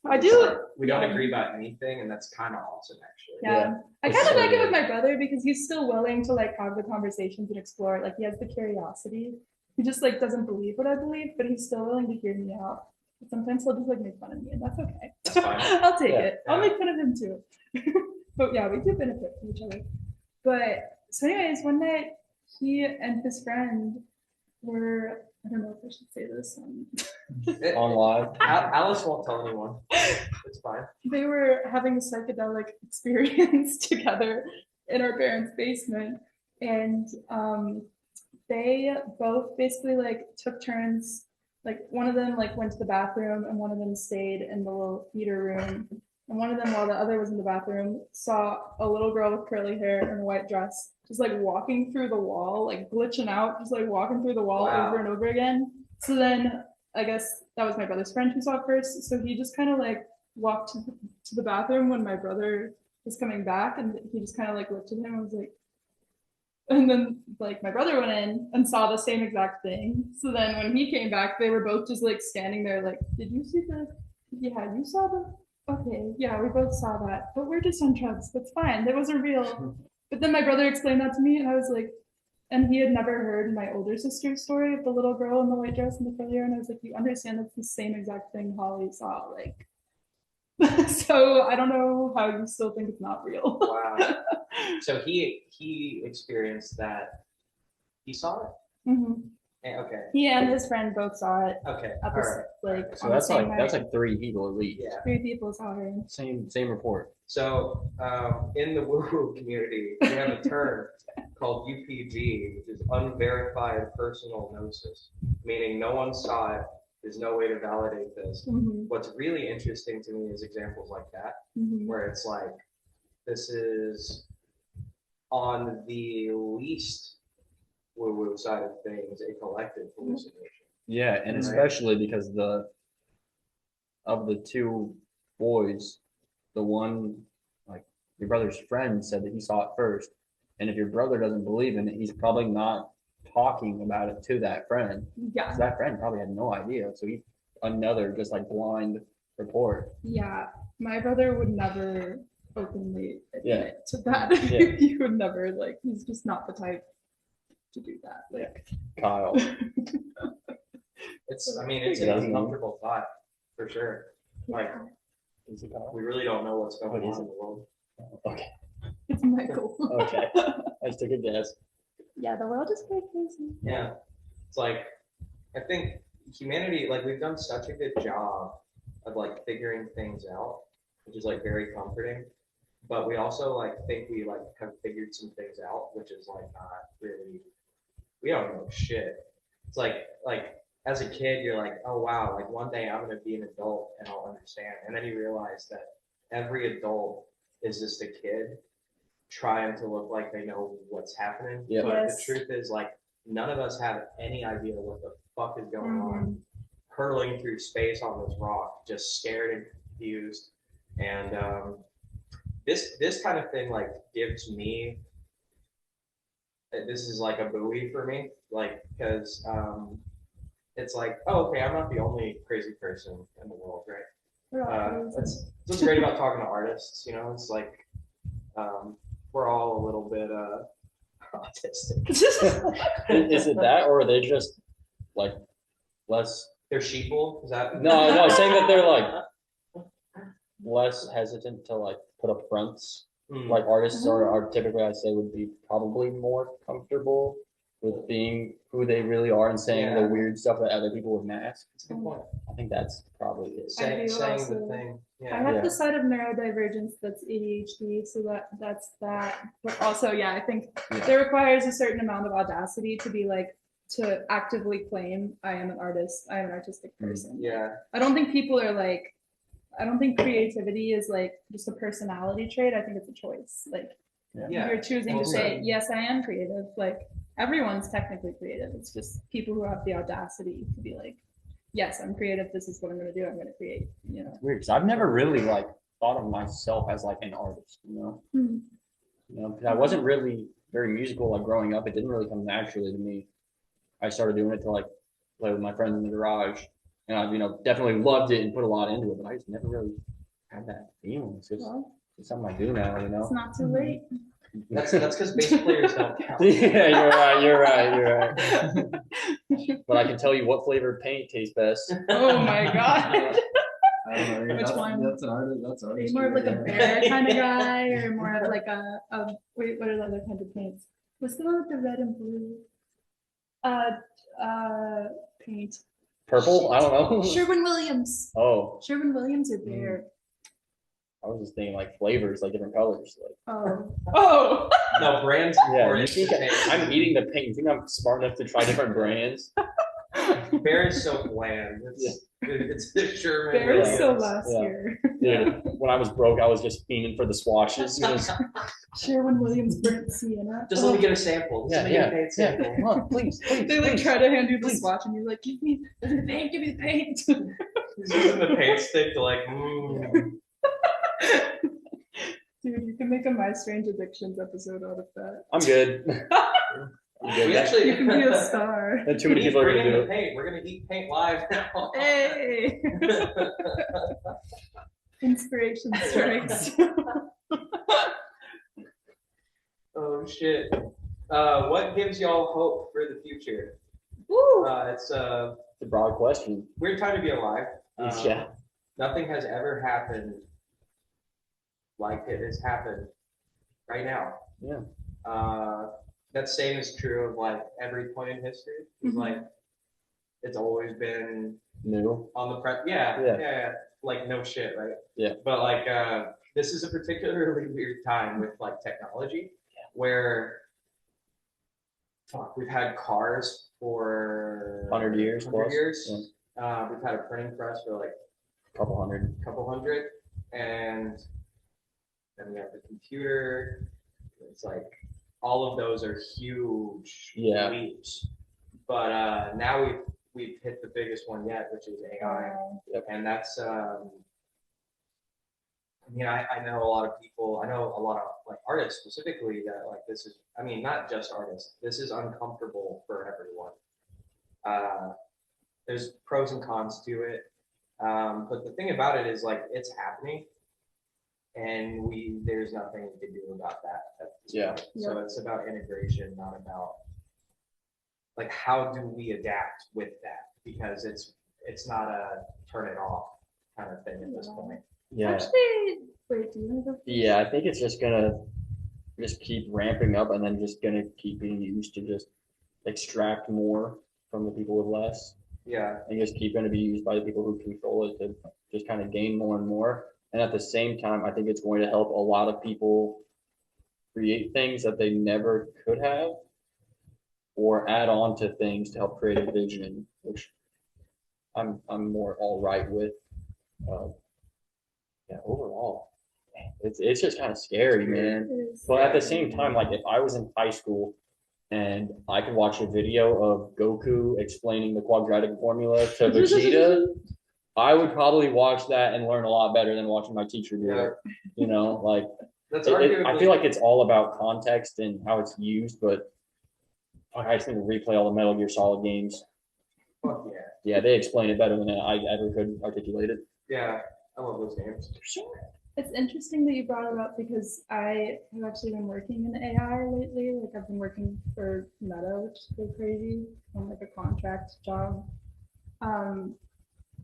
I It's do. like, we don't agree about anything, and that's kind of awesome, actually. Yeah. I It's kind of so like it with good. my brother because he's still willing to like have the conversations and explore it. Like he has the curiosity. He just like doesn't believe what I believe, but he's still willing to hear me out. But sometimes he'll just like make fun of me, and that's okay. That's fine. I'll take Yeah. it. I'll Yeah. make fun of him too. But yeah, we do benefit from each other. But so anyways, one night he and his friend were, I don't know if I should say this. On live. Alice won't tell anyone. It's fine. They were having a psychedelic experience together in our parents' basement, and they both basically like took turns. Like one of them like went to the bathroom, and one of them stayed in the little heater room. And one of them, while the other was in the bathroom, saw a little girl with curly hair and a white dress, just like walking through the wall, like glitching out, just like walking through the wall Wow. over and over again. So then I guess that was my brother's friend who saw it first. So he just kind of like walked to the bathroom when my brother was coming back, and he just kind of like looked at him and was like, and then like my brother went in and saw the same exact thing. So then when he came back, they were both just like standing there like, did you see the, yeah, you saw the, okay, yeah, we both saw that, but we're just on drugs. That's fine. That wasn't real. But then my brother explained that to me, and I was like, and he had never heard my older sister's story of the little girl in the white dress in the failure. And I was like, you understand that's the same exact thing Holly saw. Like, so I don't know how you still think it's not real. Wow. So he experienced that. He saw it. Mhm. Okay. He and his friend both saw it Okay. at All the right. like. So on the that's same like that's night. like 3 people at least. Yeah. 3 people saw her. Same report. So in the woo-woo community, we have a term called UPG, which is unverified personal gnosis, meaning no one saw it. There's no way to validate this. Mhm. What's really interesting to me is examples like that, Mhm. where it's like, this is on the least woo-woo side of things, a collective hallucination. Yeah, and Right. especially because of the 2 boys, the one, like your brother's friend said that he saw it first, and if your brother doesn't believe in it, he's probably not talking about it to that friend. Yeah. 'Cause that friend probably had no idea, so he another just like blind report. Yeah. My brother would never openly admit to that. Yeah. He would never like. He's just not the type to do that. Like. Kyle. It's, I mean, it's an uncomfortable thought, for sure. Like, Is it Kyle? we really don't know what's going What on is in it? the world. Okay. It's Michael. Okay. I just took a guess. Yeah, the world is pretty crazy. Yeah. It's like, I think humanity, like, we've done such a good job of like figuring things out, which is like very comforting. But we also like think we like have figured some things out, which is like not really, we don't know shit. It's like as a kid, you're like, oh wow, like one day I'm gonna be an adult and I'll understand. And then you realize that every adult is just a kid trying to look like they know what's happening. Yeah. But Yes. the truth is, like, none of us have any idea what the fuck is going Mhm. on, hurtling through space on this rock, just scared and confused. And this kind of thing like gives me, this is like a buoy for me, like, because it's like, oh, okay, I'm not the only crazy person in the world, right? We're all crazy. That's what's great about talking to artists, you know. It's like we're all a little bit autistic. Is it that, or are they just like less? They're sheeple. Is that No, saying that they're like less hesitant to like put up fronts. Mm. Like artists are typically, I'd say, would be probably more comfortable with being who they really are and saying the Yeah. weird stuff that other people would mask. That's a good point. I think that's probably it. I do Saying also- the thing. I Yeah. have Yeah. the side of neurodivergence that's ADHD, so that's that. But also, yeah, I think Yeah. it requires a certain amount of audacity to be like to actively claim I am an artist, I am an artistic person. Yeah. I don't think people are like, I don't think creativity is like just a personality trait. I think it's a choice. Like Yeah. you're choosing to Well say, said. yes, I am creative. Like everyone's technically creative. It's just people who have the audacity to be like, yes, I'm creative. This is what I'm going to do. I'm going to create, you know. Weird, because I've never really like thought of myself as like an artist, you know. Hmm. You know, because I wasn't really very musical like growing up. It didn't really come naturally to me. I started doing it to like play with my friends in the garage, and I, you know, definitely loved it and put a lot into it. But I just never really had that feeling. It's just Well, it's something I do now, you it's know. not too late. That's because bass players don't count. Yeah, you're right. But I can tell you what flavored paint tastes best. Oh my god. I don't know. Which that's, one? That's an artist. That's Are you artist. more of like a bear kind of guy, or more of like a wait, what are the other kinds of paints? What's the one with the red and blue? Paint. Purple? I don't know. Sherwin-Williams. Oh, Sherwin-Williams or bear? I was just thinking like flavors, like different colors. Like, Oh. Oh. No, brands yeah, important. you think I'm eating the paint? You think I'm smart enough to try different brands? Bear is so bland. It's the Sherman. Bear is so Williams. last Yeah. year. Dude, when I was broke, I was just fiending for the swatches. Just, Sherwin-Williams burnt sienna. Just let me get a sample. Just let me get a paint sample. Come on, please. They like please. try to hand you the Please. swatch, and you're like, give me the paint, give me the paint. He's using the paint stick to like, Dude, you can make a My Strange Addictions episode out of that. I'm good. I'm good. We actually You can be a star. And too many people are bring gonna in do the it. paint. We're gonna eat paint live now. Hey! Inspiration strikes. Oh shit. What gives y'all hope for the future? Woo! It's It's a broad question. weird time to be alive. Yeah. Nothing has ever happened like it has happened right now. Yeah. That same is true of like every point in history. It's Mhm. like it's always been New. on the press. Yeah. Yeah. Like no shit, right? Yeah. But like this is a particularly weird time with like technology where fuck, we've had cars for 100 years 100 plus. years. We've had a printing press for like Couple hundred. couple hundred, and then we have the computer. It's like all of those are huge leaps. But now we've hit the biggest one yet, which is AI, and that's I mean I know a lot of people. I know a lot of like artists specifically that like this is. I mean not just artists. This is uncomfortable for everyone. There's pros and cons to it. But the thing about it is like it's happening and there's nothing we can do about that. So it's about integration, not about like how do we adapt with that, because it's not a turn it off kind of thing at this point. Yeah. Actually, wait, do you know the Yeah, I think it's just gonna keep ramping up and then just gonna keep being used to just extract more from the people with less. Yeah. And just keep going to be used by the people who control it to just kind of gain more and more. And at the same time, I think it's going to help a lot of people create things that they never could have, or add on to things to help create a vision, which I'm more all right with. Yeah, overall, it's just kind of scary, man. But at the same time, like if I was in high school and I could watch a video of Goku explaining the quadratic formula to Vegeta, I would probably watch that and learn a lot better than watching my teacher do it. You know, like I feel like it's all about context and how it's used, but I just need to replay all the Metal Gear Solid games. Fuck yeah. Yeah, they explain it better than I ever could articulate it. Yeah, I love those games. It's interesting that you brought it up because I have actually been working in AI lately. Like I've been working for Meta, which is so crazy, on like a contract job.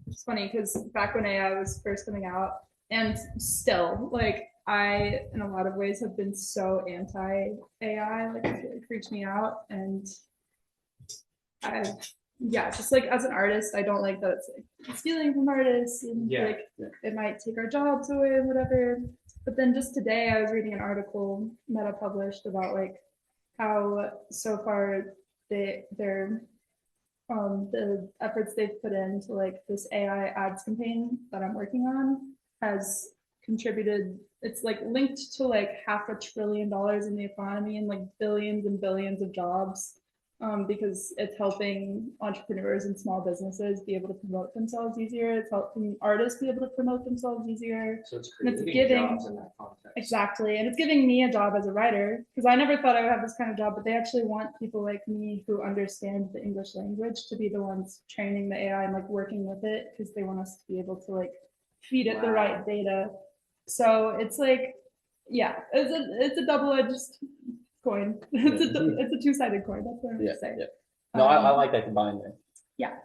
It's funny because back when AI was first coming out, and still, like I, in a lot of ways, have been so anti-AI. Like it freaks me out, and just like as an artist, I don't like that it's like stealing from artists and like it might take our jobs away and whatever. But then just today I was reading an article Meta published about like how so far the efforts they've put into like this AI ads campaign that I'm working on has contributed. It's like linked to like $500 billion in the economy and like billions and billions of jobs. Because it's helping entrepreneurs and small businesses be able to promote themselves easier. It's helping artists be able to promote themselves easier. So it's creating jobs in that context. Exactly. And it's giving me a job as a writer, because I never thought I would have this kind of job, but they actually want people like me who understand the English language to be the ones training the AI and like working with it, because they want us to be able to like feed it the right data. So it's like, yeah, it's a double-edged coin. It's a two-sided coin. That's what I'm gonna say. Yeah. No, I like that combined there. Yeah,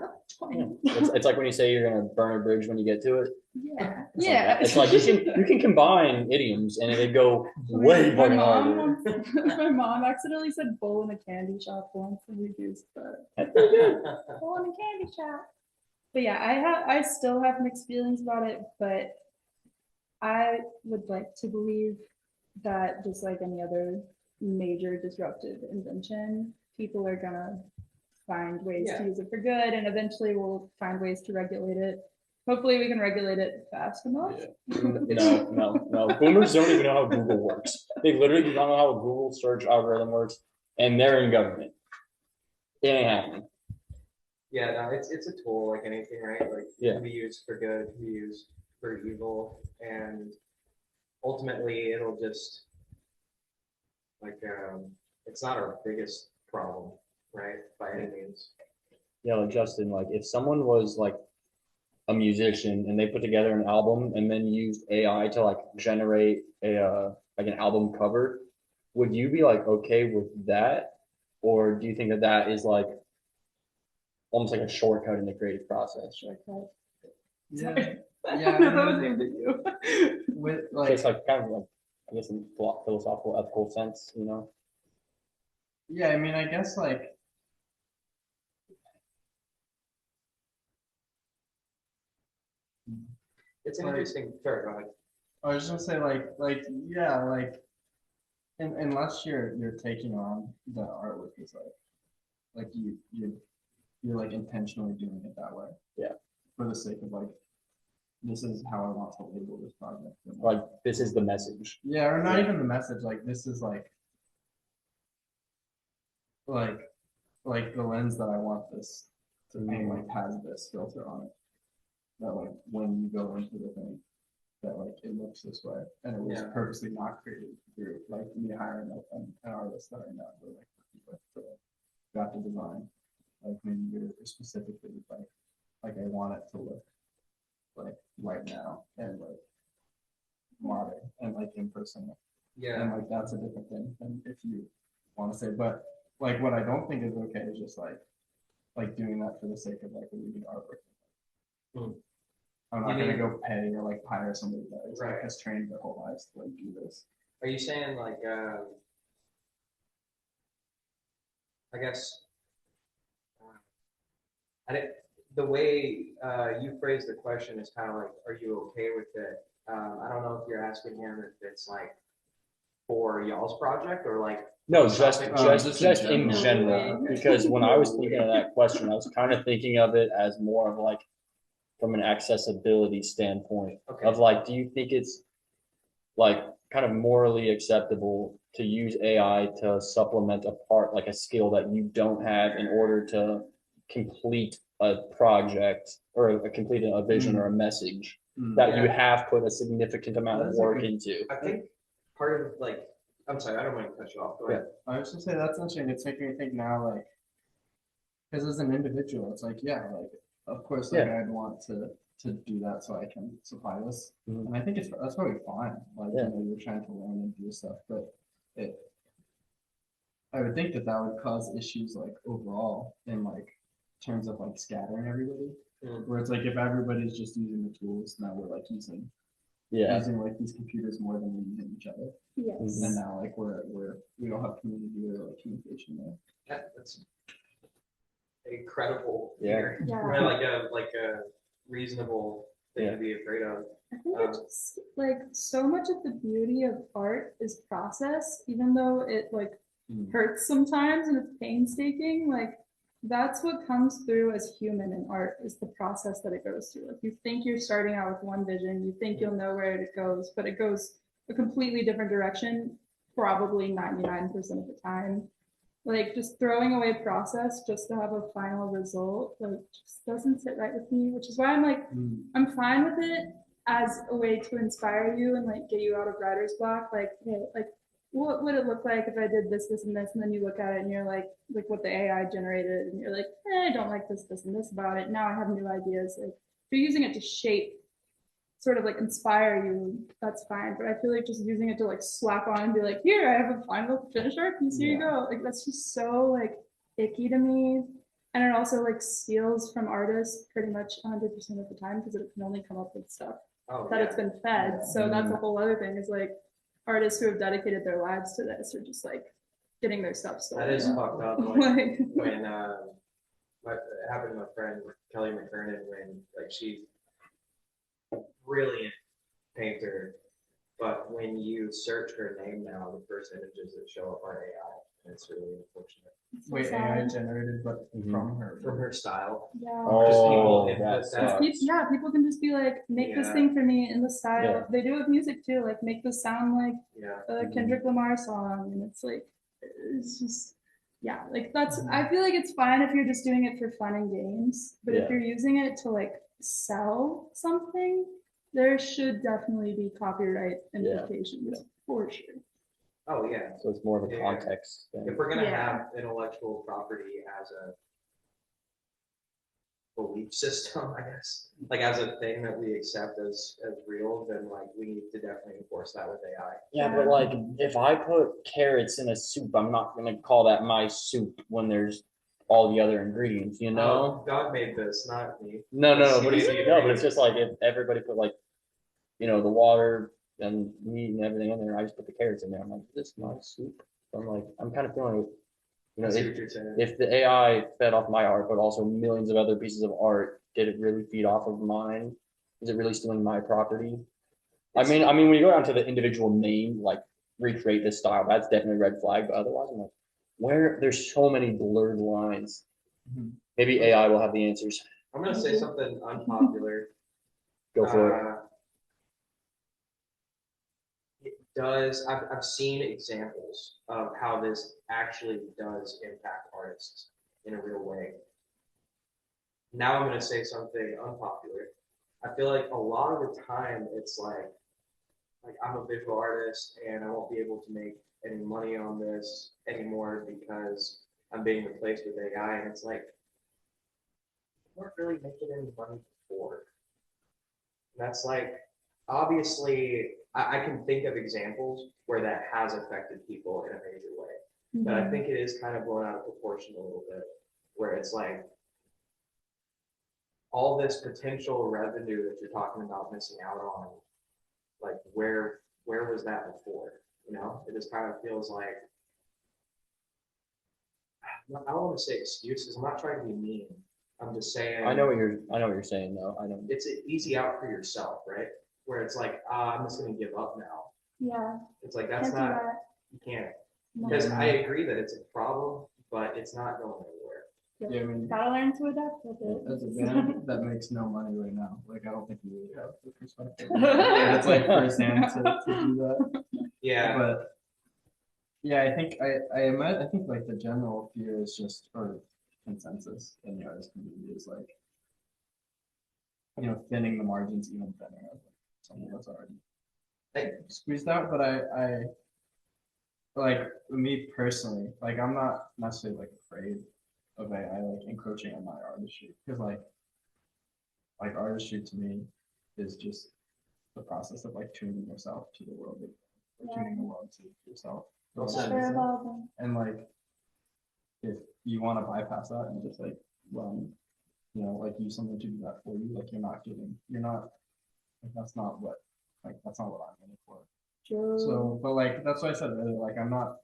that's coin. It's like when you say you're gonna burn a bridge when you get to it. Yeah. It's like you can combine idioms and it'd go way my harder. My mom accidentally said "bull in a candy shop" once, and we used the "bull in a candy shop." But yeah, I still have mixed feelings about it, but I would like to believe that just like any other major disruptive invention, people are gonna find ways to use it for good, and eventually we'll find ways to regulate it. Hopefully we can regulate it fast enough. No. Boomers don't even know how Google works. They literally don't know how a Google search algorithm works, and they're in government. It ain't happening. Yeah, no, it's a tool like anything, right? Like it can be used for good, it can be used for evil, and ultimately it'll just like it's not our biggest problem, right? By any means. Yeah, like Justin, like if someone was like a musician and they put together an album and then used AI to like generate a like an album cover, would you be like okay with that? Or do you think that that is like almost like a shortcut in the creative process? Shortcut. Yeah, I yeah. know that was aimed at you. With Just like kind of like I guess in philosophical, ethical sense, you know? yeah, I mean, I guess like It's an Like- interesting. Sorry, go ahead. I was just gonna say yeah, unless you're taking on the artwork is like you're like intentionally doing it that way. Yeah. For the sake of like this is how I want to label this project. And, Like this is the message. yeah, or not Yeah. even the message, like this is like like the lens that I want this to paint like has this filter on it. That like when you go into the thing that like it looks this way and it was Yeah. purposely not created through like me hiring an artist that I know or like got the design. Like when you're specifically like I want it to look like right now and like modern and like in person. Yeah. And like that's a different thing than if you want to say, but like what I don't think is okay is just like doing that for the sake of like a reading artwork. Hmm. I'm not You gonna mean- go pay or like hire somebody that is, like, Right. has trained their whole lives to like do this. Are you saying like I guess I didn't, the way you phrased the question is kind of like, are you okay with it? I don't know if you're asking him if it's like for y'all's project or like No, just just in in general. general. Because when I was thinking of that question, I was kind of thinking of it as more of like from an accessibility standpoint Okay. of like, do you think it's like kind of morally acceptable to use AI to supplement a part like a skill that you don't have in order to complete a project or complete a vision or a message that you Yeah. have put a significant amount of That's a work good- into? I think part of like I'm sorry, I don't want to cut you off. Go ahead. I was just say that's interesting. It's making me think now, like, because as an individual, it's like, yeah, like, of course, like, I'd want to do that so I can supply this, Mhm. and I think that's probably fine. Like, Yeah. you know, you're trying to learn and do stuff, but it, I would think that that would cause issues like overall in like terms of like scattering everybody, Mm. where it's like if everybody's just using the tools, now we're like using like these computers more than we're using each other. Yes. And now like we don't have community or like communication there. That's incredible Yeah. fear. Yeah. Or like a reasonable thing to be afraid of. I think it's just like so much of the beauty of art is process, even though it like hurts sometimes and it's painstaking. Like that's what comes through as human in art is the process that it goes through. Like you think you're starting out with one vision, you think you'll know where it goes, but it goes a completely different direction, probably 99% of the time. Like just throwing away process just to have a final result, like just doesn't sit right with me, which is why I'm like, I'm fine with it as a way to inspire you and like get you out of writer's block. Like, hey, like what would it look like if I did this, this, and this, and then you look at it and you're like what the AI generated, and you're like, I don't like this, this, and this about it. Now I have new ideas. Like, if you're using it to shape, sort of like inspire you, that's fine. But I feel like just using it to like slap on and be like, here, I have a final finished art piece. Here you go. Like that's just so like icky to me. And it also like steals from artists pretty much 100% of the time because it can only come up with stuff that it's been fed. So that's a whole other thing is like artists who have dedicated their lives to this are just like getting their stuff stolen. That is fucked up. Like, When it happened to my friend Kelly McKernan when like she's brilliant painter, but when you search her name now, the first images that show up are AI, and it's really unfortunate. it's so Wait, AI sad. generated, but from her. From her style, Yeah. Oh, Just people that input sucks. Yeah, people can just be like, make this Yeah. thing for me in the style. Yeah. They do it with music too, like make this sound like Yeah. a Kendrick Lamar song, and it's like, it's just, yeah, like that's. I feel like it's fine if you're just doing it for fun and games, but Yeah. if you're using it to like sell something, There should definitely be copyright Yeah. implications for sure. Oh, yeah. So it's more of a Yeah. context thing. If we're gonna Yeah. have intellectual property as a belief system, I guess, like as a thing that we accept as real, then like we need to definitely enforce that with AI. Yeah, but like if I put carrots in a soup, I'm not gonna call that my soup when there's all the other ingredients, you know? Oh, God made this, not me. No, Let's but see it's, the no, but it's ingredients. just like if everybody put like, the water and meat and everything in there, I just put the carrots in there. I'm like, this is my soup. So I'm like, I'm kind of feeling, I see if, what you're saying. if the AI fed off my art, but also millions of other pieces of art, did it really feed off of mine? Is it really stealing my property? I mean, when you go down to the individual name, like recreate this style, that's definitely a red flag. But otherwise, I'm like, where there's so many blurred lines. Mhm. Maybe AI will have the answers. I'm gonna say something unpopular. Go for it. It does. I've seen examples of how this actually does impact artists in a real way. Now I'm gonna say something unpopular. I feel like a lot of the time it's like I'm a visual artist and I won't be able to make any money on this anymore because I'm being replaced with AI. And it's like, you weren't really making any money before. And that's like, obviously, I can think of examples where that has affected people in a major way. But I think it is kind of blown out of proportion a little bit, where it's like all this potential revenue that you're talking about missing out on, like where was that before? You know, it just kind of feels like I don't want to say excuses. I'm not trying to be mean. I'm just saying I know what you're saying though. I know. it's an easy out for yourself, right? Where it's like, I'm just gonna give up now. Yeah, It's like that's can't do not that. you can't No. because I agree that it's a problem, but it's not going anywhere. Yeah, I mean, Gotta learn to adapt with it. as a band that makes no money right now, like I don't think we really have the perspective. It's like firsthand to do that. Yeah, But yeah, I think I think like the general fear is just or consensus in the artist community is like thinning the margins even thinner of like something that's already squeezed out. But I like me personally, like I'm not necessarily like afraid of AI like encroaching on my artistry because like artistry to me is just the process of like tuning yourself to the world, like, tuning the world to yourself. Well It's said. ever evolving. And like if you want to bypass that and just like run, like use something to do that for you, like you're not like that's not what I'm in it for. True. So, but like that's why I said earlier, like I'm not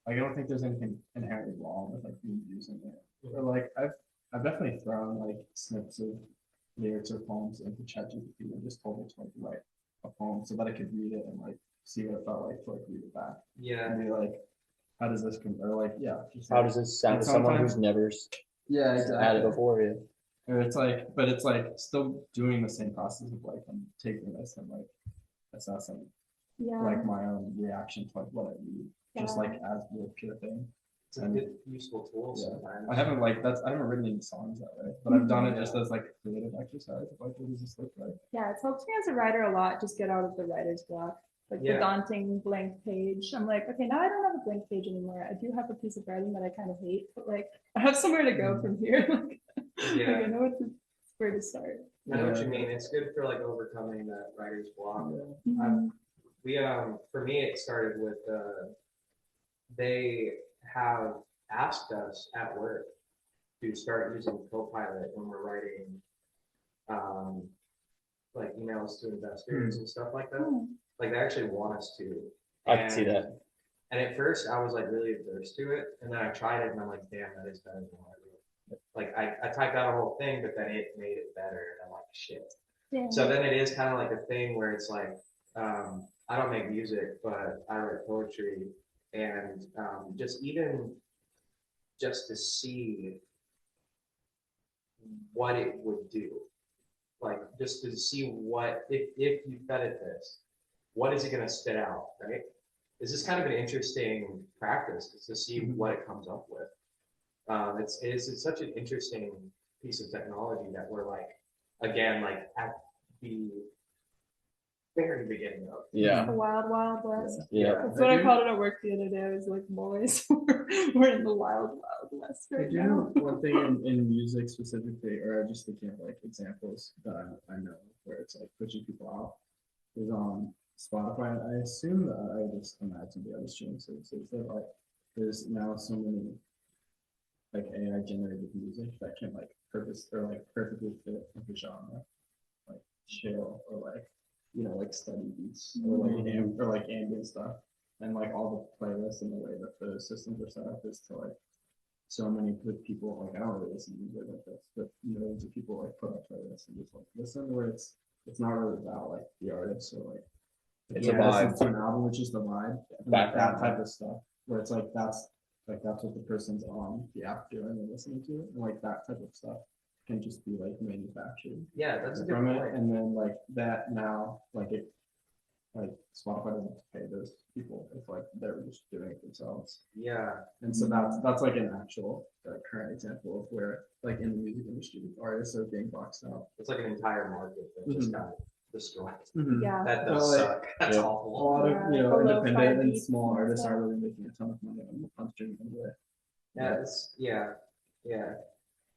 like I don't think there's anything inherently wrong with like me using it. Or like I've definitely thrown like snips of lyrics or poems into ChatGPT and just told it to like write a poem so that I could read it and like see what it felt like to like read it back yeah. and be like, how does this compare? Like, yeah, just How like, does this sound and to someone sometimes- who's never yeah, had it exactly. before you? Or it's like, but it's like still doing the same process of like I'm taking this and like assessing Yeah. like my own reaction to like what I read, just like Yeah. as the pure thing. It's a good useful tool Yeah. sometimes. I haven't written any songs that way, but I've done it just as like a creative exercise. Like, what does this look like? Yeah, it's helped me as a writer a lot. Just get out of the writer's block, like Yeah. the daunting blank page. I'm like, okay, now I don't have a blank page anymore. I do have a piece of writing that I kind of hate, but like I have somewhere to go from here. Like Yeah. I know where to start. I know what you mean. It's good for like overcoming that writer's block. Mhm. We for me it started with they have asked us at work to start using Copilot when we're writing like emails to investors and stuff like that. Hmm. Like they actually want us to. I can see And- that. And at first I was like really averse to it, and then I tried it and I'm like, damn, that is better than what I wrote. Like I typed out a whole thing, but then it made it better, and I'm like, shit. Yeah. So then it is kind of like a thing where it's like, I don't make music, but I write poetry, and just to see what it would do, like just to see what if you fed it this, what is it going to spit out, right? This is kind of an interesting practice is to see what it comes up with. It's such an interesting piece of technology that we're like, again, like at the very beginning of. Yeah. The wild, wild west. Yeah. That's what I called it at work the other day. I was like, boys, we're in the wild, wild west I right do now. know one thing in music specifically, or just thinking of like examples that I know where it's like pushing people out, is on Spotify. I assume that I just imagine the other streaming services that like there's now so many like AI generated music that can like purpose or like perfectly fit the genre, like chill or like like study beats or like or like ambient stuff, and like all the playlists and the way that the systems are set up is to like so many good people like I don't really listen to music like this, but millions of people like put up playlists and just like listen where it's not really about like the artist or like It's if a you vibe. listen to an album, it's just a vibe, and like that type of stuff where it's like that's what the person's on the app doing and listening to it, and like that type of stuff can just be like manufactured Yeah, that's a good from it, point. and then like that now like it like Spotify doesn't have to pay those people if like they're just doing it themselves. Yeah, And so that's like an actual current example of where like in the music industry artists are being boxed out. it's like an entire market that just got destroyed. Yeah. That Well, does like, suck. That's yeah. A awful. lot of Yeah, like the independent lo-fi and beats small and artists stuff. are really making a ton of money on streaming anyway. Yeah, it's yeah.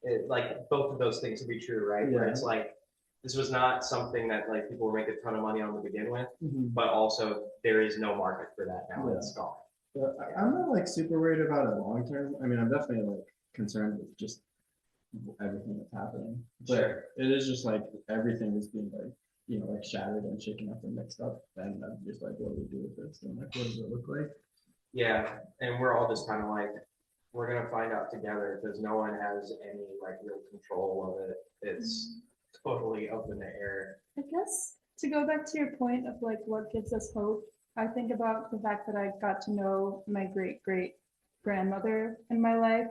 It, like both of those things would be true, right? Where Yeah. it's like this was not something that like people were making a ton of money on to begin with, but also there is no market for that now. Yeah. It's gone. But I'm not like super worried about it long term. I mean, I'm definitely like concerned with just everything that's happening. But Sure. it is just like everything is being like like shattered and shaken up and mixed up, and I'm just like, what do we do with this? And like, what does it look like? Yeah, and we're all just kind of like we're gonna find out together because no one has any like real control of it. It's totally up in the air. I guess to go back to your point of like what gives us hope, I think about the fact that I got to know my great great grandmother in my life.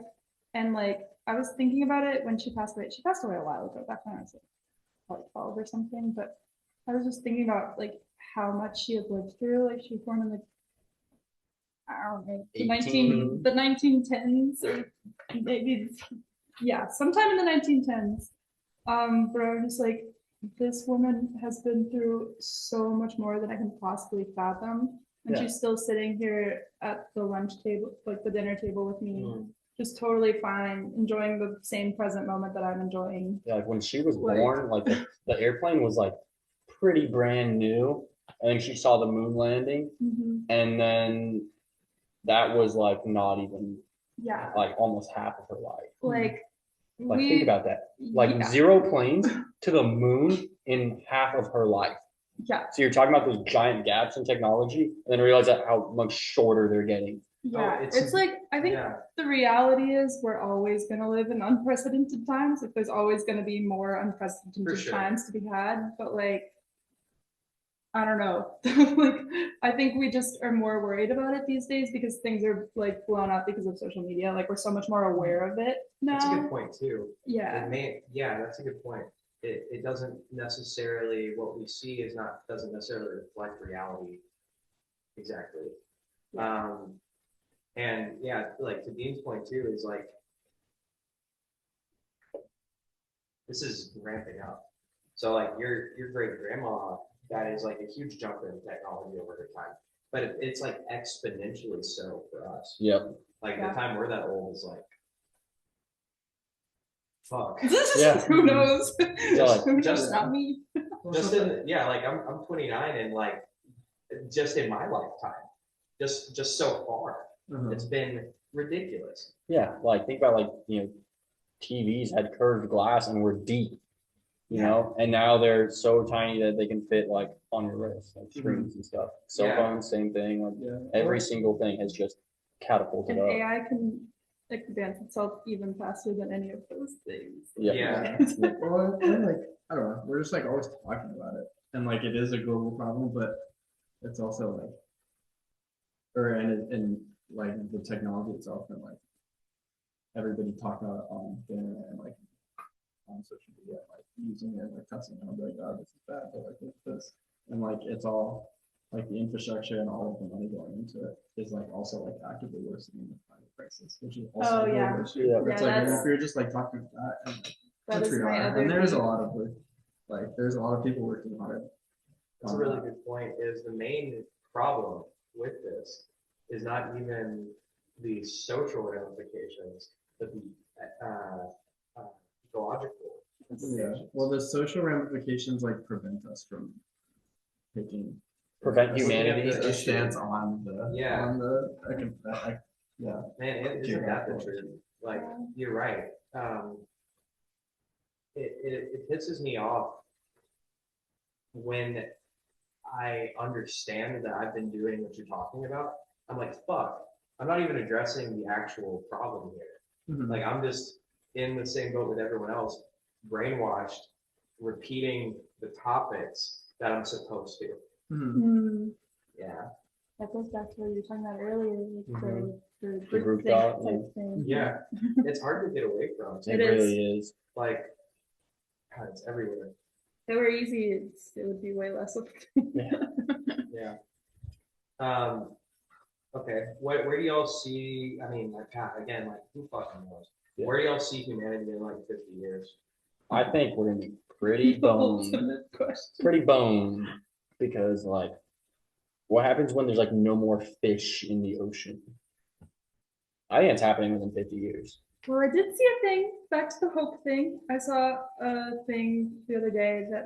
And like I was thinking about it when she passed away. She passed away a while ago, back when I was like probably 12 or something. But I was just thinking about like how much she had lived through. Like she was born in the I don't know, the 1910s or maybe sometime in the 1910s. But I was just like, this woman has been through so much more than I can possibly fathom. And Yeah. she's still sitting here at the lunch table, like the dinner table with me, Mm. just totally fine, enjoying the same present moment that I'm enjoying. Yeah, like when she was Like- born, like the airplane was like pretty brand new. And then she saw the moon landing, and then that was like not even Yeah, like almost half of her life. like Like we think about that. Like yeah, 0 planes to the moon in half of her life. yeah, So you're talking about those giant gaps in technology, and then realize that how much shorter they're getting. yeah. it's- It's like I think Yeah, the reality is we're always going to live in unprecedented times. Like there's always going to be more unprecedented For sure. times to be had. But like, I don't know. Like, I think we just are more worried about it these days because things are like blown up because of social media. Like we're so much more aware of it now. that's a good point too. Yeah. Yeah, that's a good point. It doesn't necessarily what we see doesn't necessarily reflect reality exactly. And yeah, like to Dean's point too is like this is ramping up. So like your great grandma, that is like a huge jump in technology over her time, but it's like exponentially so for us. Yep. Like Yeah. the time we're that old is like, fuck. Yeah. Who knows? like- Who knows? Just- Not me. Just like I'm 29 and like just in my lifetime, just so far, it's been ridiculous. Yeah, like think about like TVs had curved glass and were deep, and now they're so tiny that they can fit like on your wrist, like screens and stuff. Cell Yeah. phones, same thing. Like every single thing has just catapulted And up. AI can advance itself even faster than any of those things. Yeah. Well, and like I don't know, we're just like always talking about it, and like it is a global problem, but it's also like, and like the technology itself, and like everybody talking about it on the internet and like on social media, like using it, like testing it, like, oh, this is bad, but like what's this, and like it's all like the infrastructure and all of the money going into it is like also like actively worsening the climate crisis, which is also Oh, a yeah. global issue. Yeah. It's Yeah, like that's- if you're just like talking about that and like, That which is we my are, other and there's a thing. lot of work, like there's a lot of people working hard That's a really good point. Is the main problem with this is not even the social ramifications, but the ecological Yeah. implications. Well, the social ramifications like prevent us from taking Prevent a- humanity. a stance on the Yeah. yeah. Man, isn't that the truth? Like, you're right. It pisses me off when I understand that I've been doing what you're talking about. I'm like, fuck, I'm not even addressing the actual problem here. Mhm. Like, I'm just in the same boat with everyone else, brainwashed, repeating the topics that I'm supposed to. Mhm. Mm, Yeah. that goes back to what you were talking about earlier, with the group group thought, type thing. Yeah. It's hard to get away from. It It is. really is. Like, God, it's everywhere. If it were easy, it would be way less of Yeah. Okay. Where do y'all see? I mean, like, God, again, like, who fucking knows? Yeah. Where do y'all see humanity in like 50 years? I think we're gonna be pretty boned. Pretty boned. Because like what happens when there's like no more fish in the ocean? I think it's happening within 50 years. Well, I did see a thing, back to the hope thing. I saw a thing the other day that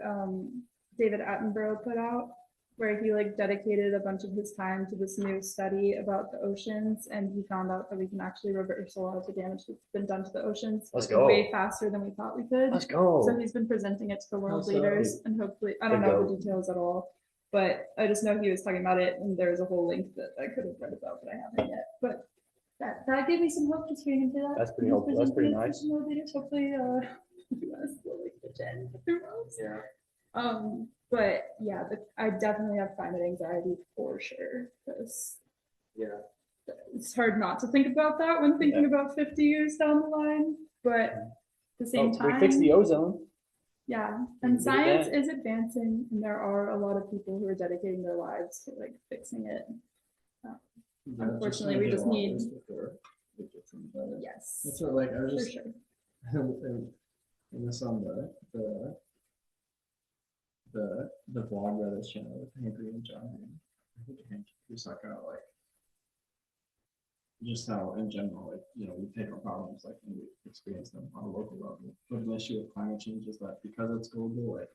David Attenborough put out, where he like dedicated a bunch of his time to this new study about the oceans, and he found out that we can actually reverse a lot of the damage that's been done to the oceans Let's like, go. way faster than we thought we could. Let's go. So he's been presenting it to the world How so? leaders, and hopefully, I don't Big know go. the details at all, but I just know he was talking about it, and there's a whole link that I could have read about, but I haven't yet. But that gave me some hope just hearing him say that. That's pretty He's hopeful. That's pretty presenting it to nice. some world leaders. Hopefully, US will like the gen through most. Yeah. But yeah, I definitely have climate anxiety for sure, because Yeah. it's hard not to think about that when thinking about 50 years down the line. But at the same time, We fixed the ozone. yeah, We and did science that. is advancing, and there are a lot of people who are dedicating their lives to like fixing it. Yeah, Unfortunately, we gonna just get a lot need- worse before we get something better. Yes, That's what, like, I was for just, sure. in this on the vlog brothers channel with Hank Green and John Green. I think Hank was talking about like just how in general, like, you know, we take our problems like and we experience them on a local level. But an issue with climate change is that because it's global, like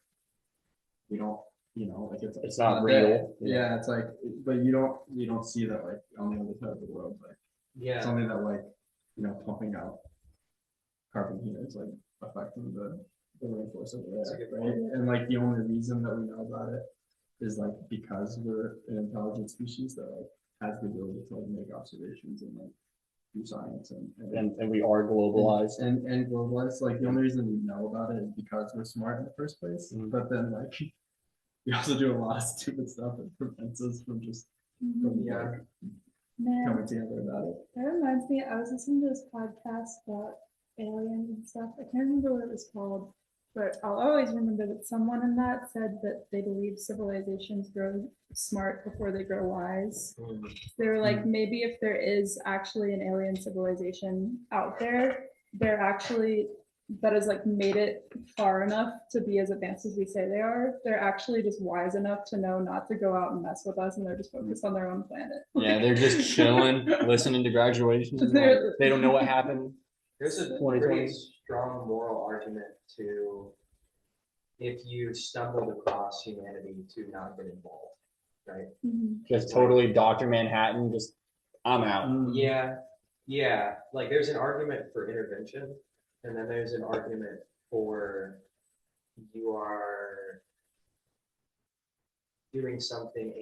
we don't, you know, like It's not that- real. Yeah, it's like, but you don't see that like on the other side of the world, like Yeah. something that like, you know, pumping out carbon here is like affecting the rainforest over That's a there, good right? point. And like the only reason that we know about it is like because we're an intelligent species that like has the ability to like make observations and like do science And we are globalized. and globalized. Like the only reason we know about it is because we're smart in the first place. Mhm. But then like we also do a lot of stupid stuff that prevents us from just from Yeah. like Man, coming together about it. that reminds me, I was listening to this podcast about aliens and stuff. I can't remember what it was called, but I'll always remember that someone in that said that they believe civilizations grow smart before they grow wise. Mm. They were like, maybe if there is actually an alien civilization out there, they're actually that has like made it far enough to be as advanced as we say they are. They're actually just wise enough to know not to go out and mess with us, and they're just focused on their own planet. Yeah, they're just chilling, listening to graduations. Like, they don't know what happened. There's a 2020. pretty strong moral argument to if you stumbled across humanity to not get involved, right? Mhm. Just totally Dr. Manhattan. Just I'm out. Yeah. Like there's an argument for intervention, and then there's an argument for you are doing something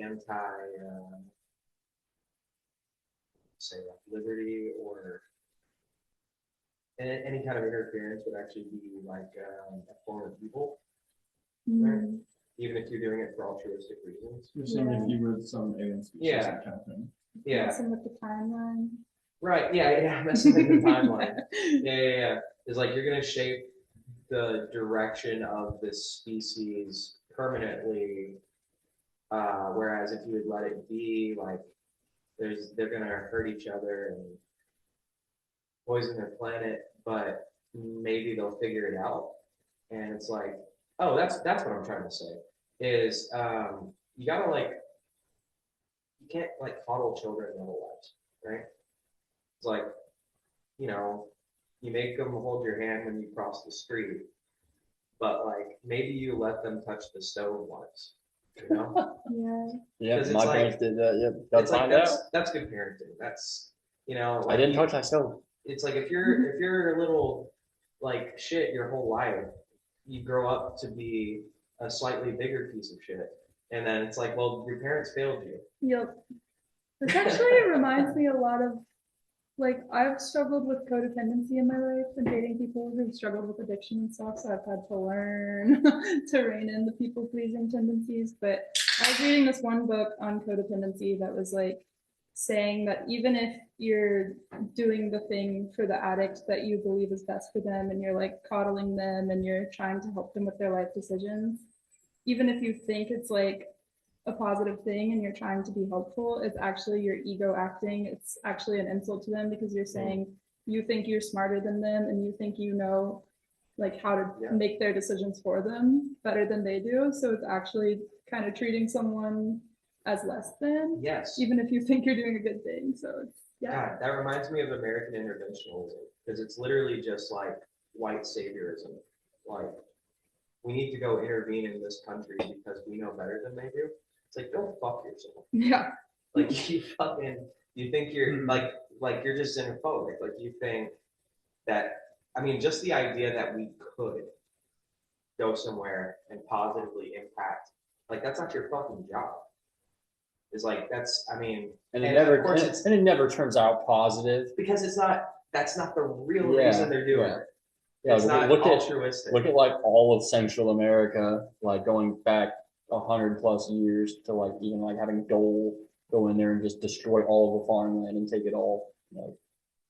say like liberty or any kind of interference would actually be like a form of evil, Mm. even if you're doing it for altruistic reasons. You're saying Yeah. if you were some alien species, Yeah. that kind of thing. Yeah, Messing with the timeline. right. Yeah, messing with the timeline. Yeah. It's like you're gonna shape the direction of this species permanently, whereas if you would let it be, like they're gonna hurt each other and poison their planet, but maybe they'll figure it out. And it's like, oh, that's what I'm trying to say. is you gotta like you can't like coddle children their whole lives, right? It's like, you know, you make them hold your hand when you cross the street, but like maybe you let them touch the stove once, you know? Yeah. Yeah, 'Cause it's my like- parents did that. Yeah, got It's like find out. that's good parenting. That's I like didn't you- touch that stove. it's like if you're a little like shit your whole life, you grow up to be a slightly bigger piece of shit. And then it's like, well, your parents failed you. Yep. This actually reminds me a lot of, like, I've struggled with codependency in my life and dating people who've struggled with addiction and stuff. So I've had to learn to rein in the people pleasing tendencies. But I was reading this one book on codependency that was like saying that even if you're doing the thing for the addict that you believe is best for them and you're like coddling them and you're trying to help them with their life decisions, even if you think it's like a positive thing and you're trying to be helpful, it's actually your ego acting. It's actually an insult to them because you're saying you think you're smarter than them and you think you know like how to make their decisions for them better than they do. So it's actually kind of treating someone as less than, Yes. even if you think you're doing a good thing. So it's, yeah. God, that reminds me of American interventionism because it's literally just like white saviorism. Like, we need to go intervene in this country because we know better than they do. It's like, go fuck yourself. Yeah. Like you think you're like you're just xenophobic. Like you think that, I mean, just the idea that we could go somewhere and positively impact, like that's not your fucking job. It's like, that's, I mean, And it and never of course it's and it never turns out positive. because that's not the real Yeah, reason they're doing yeah. it. Yeah, It's not look at altruistic. like all of Central America, like going back 100+ years to like even like having Dole go in there and just destroy all of the farmland and take it all. Like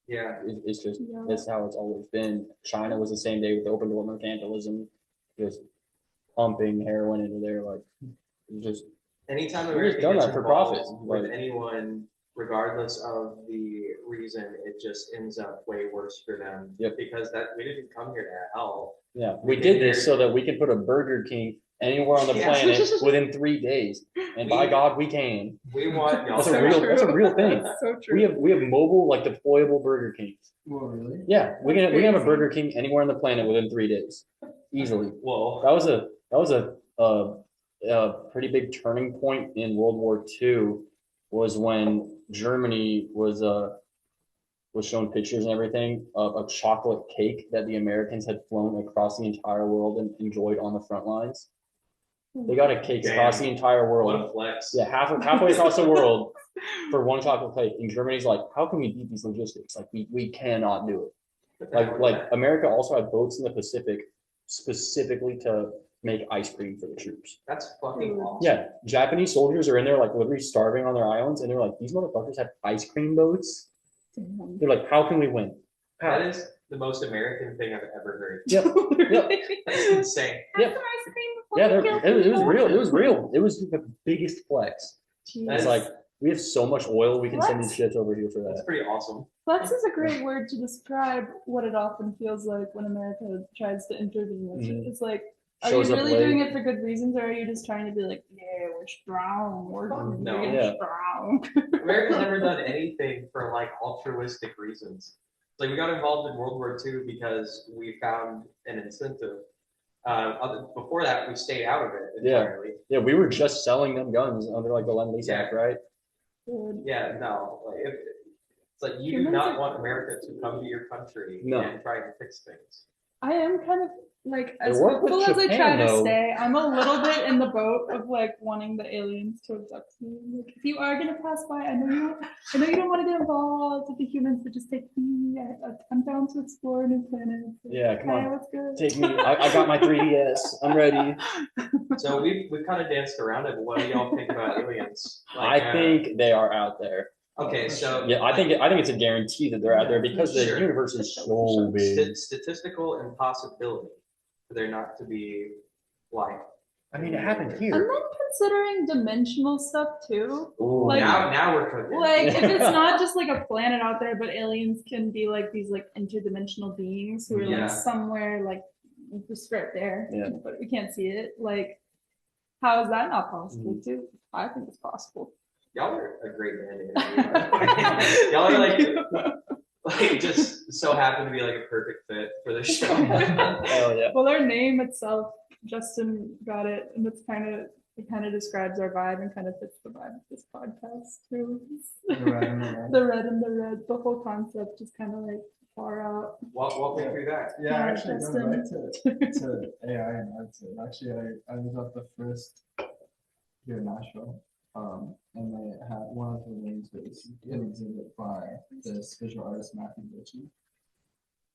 Yeah. it's just Yeah. that's how it's always been. China was the same day with open door mercantilism, just pumping heroin into there, like just Anytime We're just America done gets that for involved profit, with like- anyone, regardless of the reason, it just ends up way worse for them. Yep. Because that we didn't come here to help. yeah. We We did can this hear- so that we can put a Burger King anywhere on the Yeah. planet within 3 days, and by We- God, we can. We want y'all That's to a real true. that's a real thing. That's so true. We have mobile like deployable Burger Kings. Well, really? Yeah, we That's can have a crazy. Burger King anywhere on the planet within 3 days, easily. Well, That was a pretty big turning point in World War II. Was when Germany was shown pictures and everything of a chocolate cake that the Americans had flown across the entire world and enjoyed on the front lines. They got a cake Damn. across the entire what world. a flex. Yeah, halfway across the world for one chocolate cake. And Germany's like, how can we beat these logistics? Like we cannot do it. Like America also had boats in the Pacific specifically to make ice cream for the troops. That's fucking awesome. Yeah, Japanese soldiers are in there like literally starving on their islands, and they're like, these motherfuckers have ice cream boats. Damn. They're like, how can we win? How? That is the most American thing I've ever heard. Yep. Yep. That's insane. Yep. Have some ice cream before Yeah, we kill it was people. real. It was real. It was the biggest flex. Jeez. It's like we have so much oil, we can send these Flex? shits over here for That's that. pretty awesome. Flex is a great word to describe what it often feels like when America tries to intervene. Mhm. It's like, are Shows you up really late. doing it for good reasons, or are you just trying to be like, yeah, we're strong, we're Fuck no. Yeah. strong? America's never done anything for like altruistic reasons. Like we got involved in World War II because we found an incentive. Before that, we stayed out of it entirely. Yeah, we were just selling them guns under like the Lend-Lease Yeah. Act, right? Good. Yeah, no. Like, it's like you do Humans not are- want America to come to your country No. and try to fix things. I am kind of like, as worked with hopeful as I try Japan, to though. stay, I'm a little bit in the boat of like wanting the aliens to abduct me. Like, if you are gonna pass by, I know you don't want to get involved with the humans, but just take me. I'm down to explore new planets. Yeah, come on. What's good? Take me. I got my 3DS. I'm ready. So we've kind of danced around it. But what do y'all think about aliens? I think they are out there. Okay, so Yeah, I think it's a guarantee that they're out there because the Sure. universe is so big. statistical impossibility for there not to be life. I mean, it happened And here. then considering dimensional stuff too. Ooh, Like- Now we're cooking. Like, if it's not just like a planet out there, but aliens can be like these like interdimensional beings who are Yeah. like somewhere like just right there, Yeah. but we can't see it. Like, How is that not possible too? I think it's possible. Y'all are a great band to interview, by the way. Y'all are like just so happen to be like a perfect fit for the show. Oh yeah. Well, our name itself, Justin got it, and it kind of describes our vibe and kind of fits the vibe of this podcast too. The red and the red. The red and the red. The whole concept is kind of like far out. Walk me through that. Yeah, Yeah, actually going back to AI and art, actually I was at the first here in Nashville, and they had one of the names was an exhibit by this visual artist Matthew Ritchie,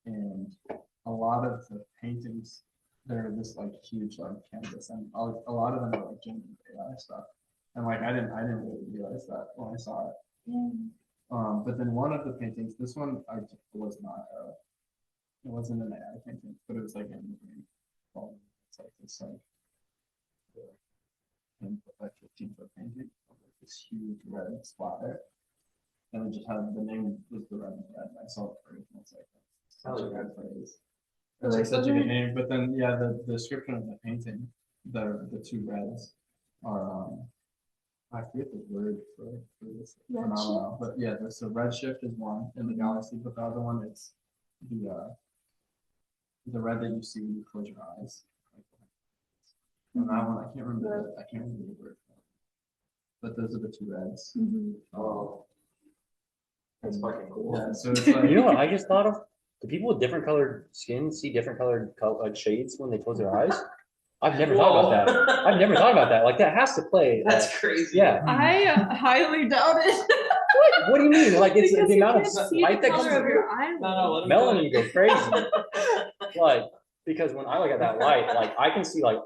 and a lot of the paintings they're this like huge like canvas, and a lot of them are like generative AI stuff, and like I didn't really realize that when I saw it. But then one of the paintings, this one I was not, it wasn't an AI painting, but it was like in it's like this like 15-foot painting of like this huge red splatter, and it just had the name was the red and red. And I saw it first, and it's like such a good phrase. It's like such a good name. But then yeah, the description of the painting, the two reds are I forget the word for this phenomenon, but yeah, there's the red shift is one in the galaxy, but the other one is the red that you see when you close your eyes. And that one, I can't remember the word. But those are the two reds. Oh, that's fucking cool. Yeah, so it's like You know what I just thought of? Do people with different colored skin see different colored shades when they close their eyes? I've never thought about that. I've never thought about that. Like that has to play. That's crazy. Yeah. I highly doubt it. What do you mean? Like it's Because the you amount of can't see light the that comes color of through. your eyelid. No, let him Melanin go crazy. Like because when I look at that light, like I can see like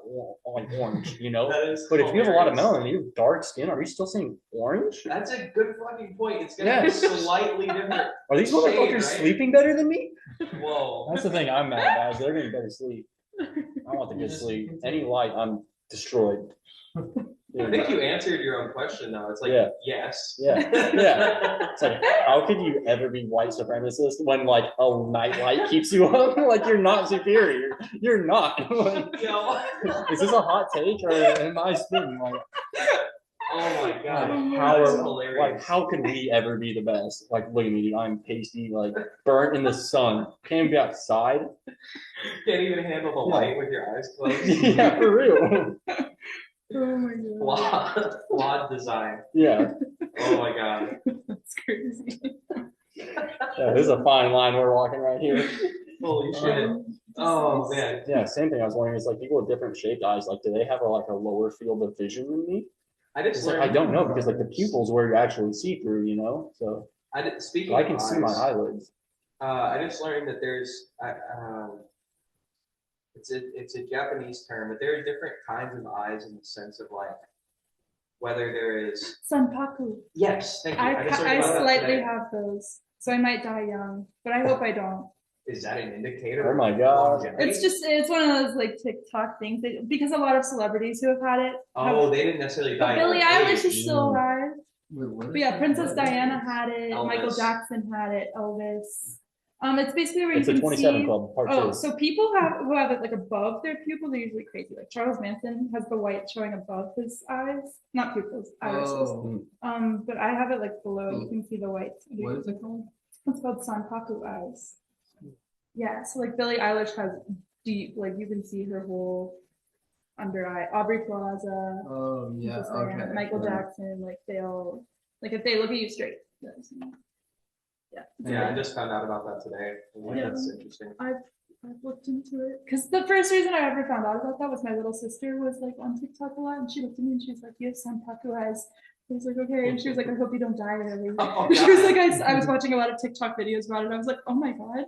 orange, you know. That is But if you have a lot of hilarious. melanin, you have dark skin. Are you still seeing orange? That's a good fucking point. It's gonna Yeah. be slightly different. Are these Shade, motherfuckers right? sleeping better than me? Whoa. That's the thing I'm mad about. Is they're getting better sleep. I want the good sleep. Any light, I'm destroyed. I think you answered your own question though. It's like Yeah. yes. Yeah. Yeah. It's like, how could you ever be white supremacist when like a night light keeps you up? Like you're not superior. You're not. Like, Yo. is this a hot take or am I spitting? Like, Oh my god. how That's are, hilarious. like how can we ever be the best? Like look at me, dude. I'm pasty, like burnt in the sun. Can't even be outside. Can't even handle the light with your eyes closed. Yeah, for real. Oh my god. Flawed design. Yeah. Oh my god. That's crazy. Yeah, this is a fine line we're walking right here. Holy shit. Oh man. Yeah, same thing. I was wondering, is like people with different shaped eyes, like do they have like a lower field of vision than me? I just It's like, learned. I don't know because like the pupils where you actually see through, you know. So Speaking I of can see my eyes, eyelids. I just learned that there's it's a Japanese term, but there are different kinds of eyes in the sense of like whether there is Sanpaku. yes, thank you. I just learned about that slightly today. have those, so I might die young, but I hope I don't. Is that an indicator? Oh my of God. longevity? It's one of those like TikTok things because a lot of celebrities who have had it. Oh, they didn't necessarily die. Billie of Eilish age. is still alive. wait, what But is yeah, that? Princess What is Diana it? had it. Elvis. Michael Jackson had it. Elvis. It's basically where It's you a can 27 see. club part Oh, two. so people who have it like above their pupil, they're usually crazy. Like Charles Manson has the white showing above his eyes, not pupils, irises. Oh, But I have it like below. You can see the white. what is it called? It's called Sanpaku eyes. Yeah, so like Billie Eilish has deep, like you can see her whole under eye. Aubrey Plaza, Oh yeah, Princess Diana, okay. Michael right. Jackson, like they all, like if they look at you straight. Yeah. Yeah, I just found out about that today. Yeah. That's interesting. I've looked into it because the first reason I ever found out about that was my little sister was like on TikTok a lot, and she looked at me and she was like, "You have Sanpaku eyes." I was like, "Okay," and she was like, "I hope you don't die early." Oh, She was God. like, I was watching a lot of TikTok videos about it. And I was like, "Oh my god."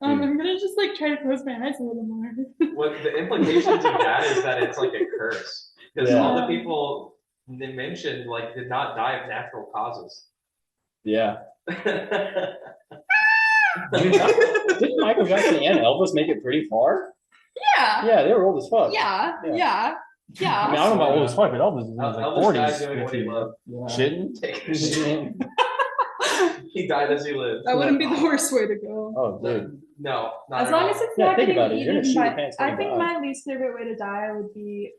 I'm gonna just like try to close my eyes a little more. What the implications of that is that it's like a curse because Yeah. all the people they mentioned like did not die of natural causes. Yeah. Didn't Michael Jackson and Elvis make it pretty far? Yeah. Yeah, they were old as fuck. Yeah. Yeah. Yeah. Yeah. I mean, I don't know about old as fuck, but Elvis was in his like Elvis died 40s. doing what he loved. Yeah. Shitting. Take a shit. He died as he lived. That wouldn't be the worst way to go. Oh, dude. No, not As at long all. as it's Yeah, not think getting about it. You're gonna eaten shoot your by. pants I when you think die. my least favorite way to die would be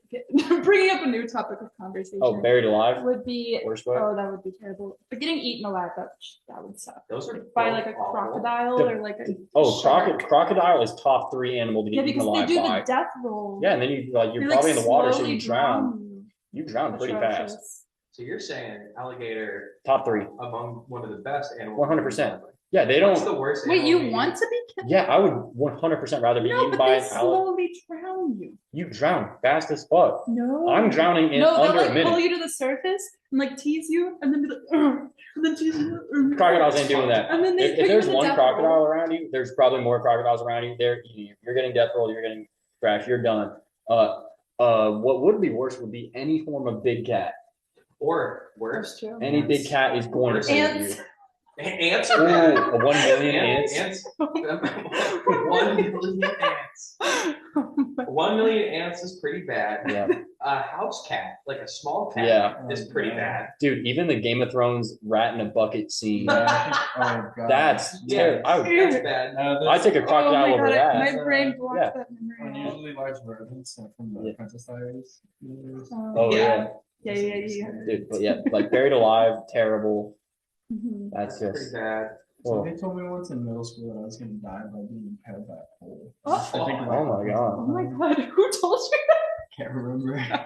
bringing up a new topic of conversation. Oh, buried alive. would be Worst way. oh that would be terrible. But getting eaten alive that would suck. Those are By both like a awful. crocodile The- or like a Oh, shark. crocodile is top 3 animal to Yeah, get eaten because they alive do by. the death roll. Yeah, and then you're They, probably in the water, so slowly you drown. you. You drown pretty fast. Atrocious. So you're saying alligator Top 3. among one of the best animals? 100%. Yeah, they What's don't. the worst? Wait, animal you eat? want to be killed? Yeah, I would 100% rather be No, eaten but by they an alligator. slowly drown you. You drown fast as fuck. No. I'm drowning in No, they'll under a like pull minute. you to the surface and like tease you and then be like, "Ugh," and then tease you. "Ugh." Crocodiles ain't doing that. And then they If put you there's in the one death crocodile roll. around you, there's probably more crocodiles around you. They're eating you. You're getting death rolled. You're getting crashed. You're done. What would be worse would be any form of big cat. Or That's worse, true. Any big cat is going to Ants. kill you. ants Ooh, are bad. a 1 million ants. Ants. 1 million ants. 1 million ants is pretty bad. Yeah, A house cat, like a small cat, Yeah. is pretty bad. dude. Even the Game of Thrones rat in a bucket scene. Oh god. That's terrible. That's bad. I'd take a Oh crocodile my over god, that. my brain blocked Yeah. that memory. Unusually large rodents like from the Yeah. Princess Diaries. universe. Oh yeah, Yeah. dude. But yeah, like buried alive, terrible. Mhm. That's Pretty just. bad. Oh, Somebody told me once in middle school that I was gonna die by being impaled by a pole. Oh. I think Oh my God. Oh my god, who told you Can't remember. I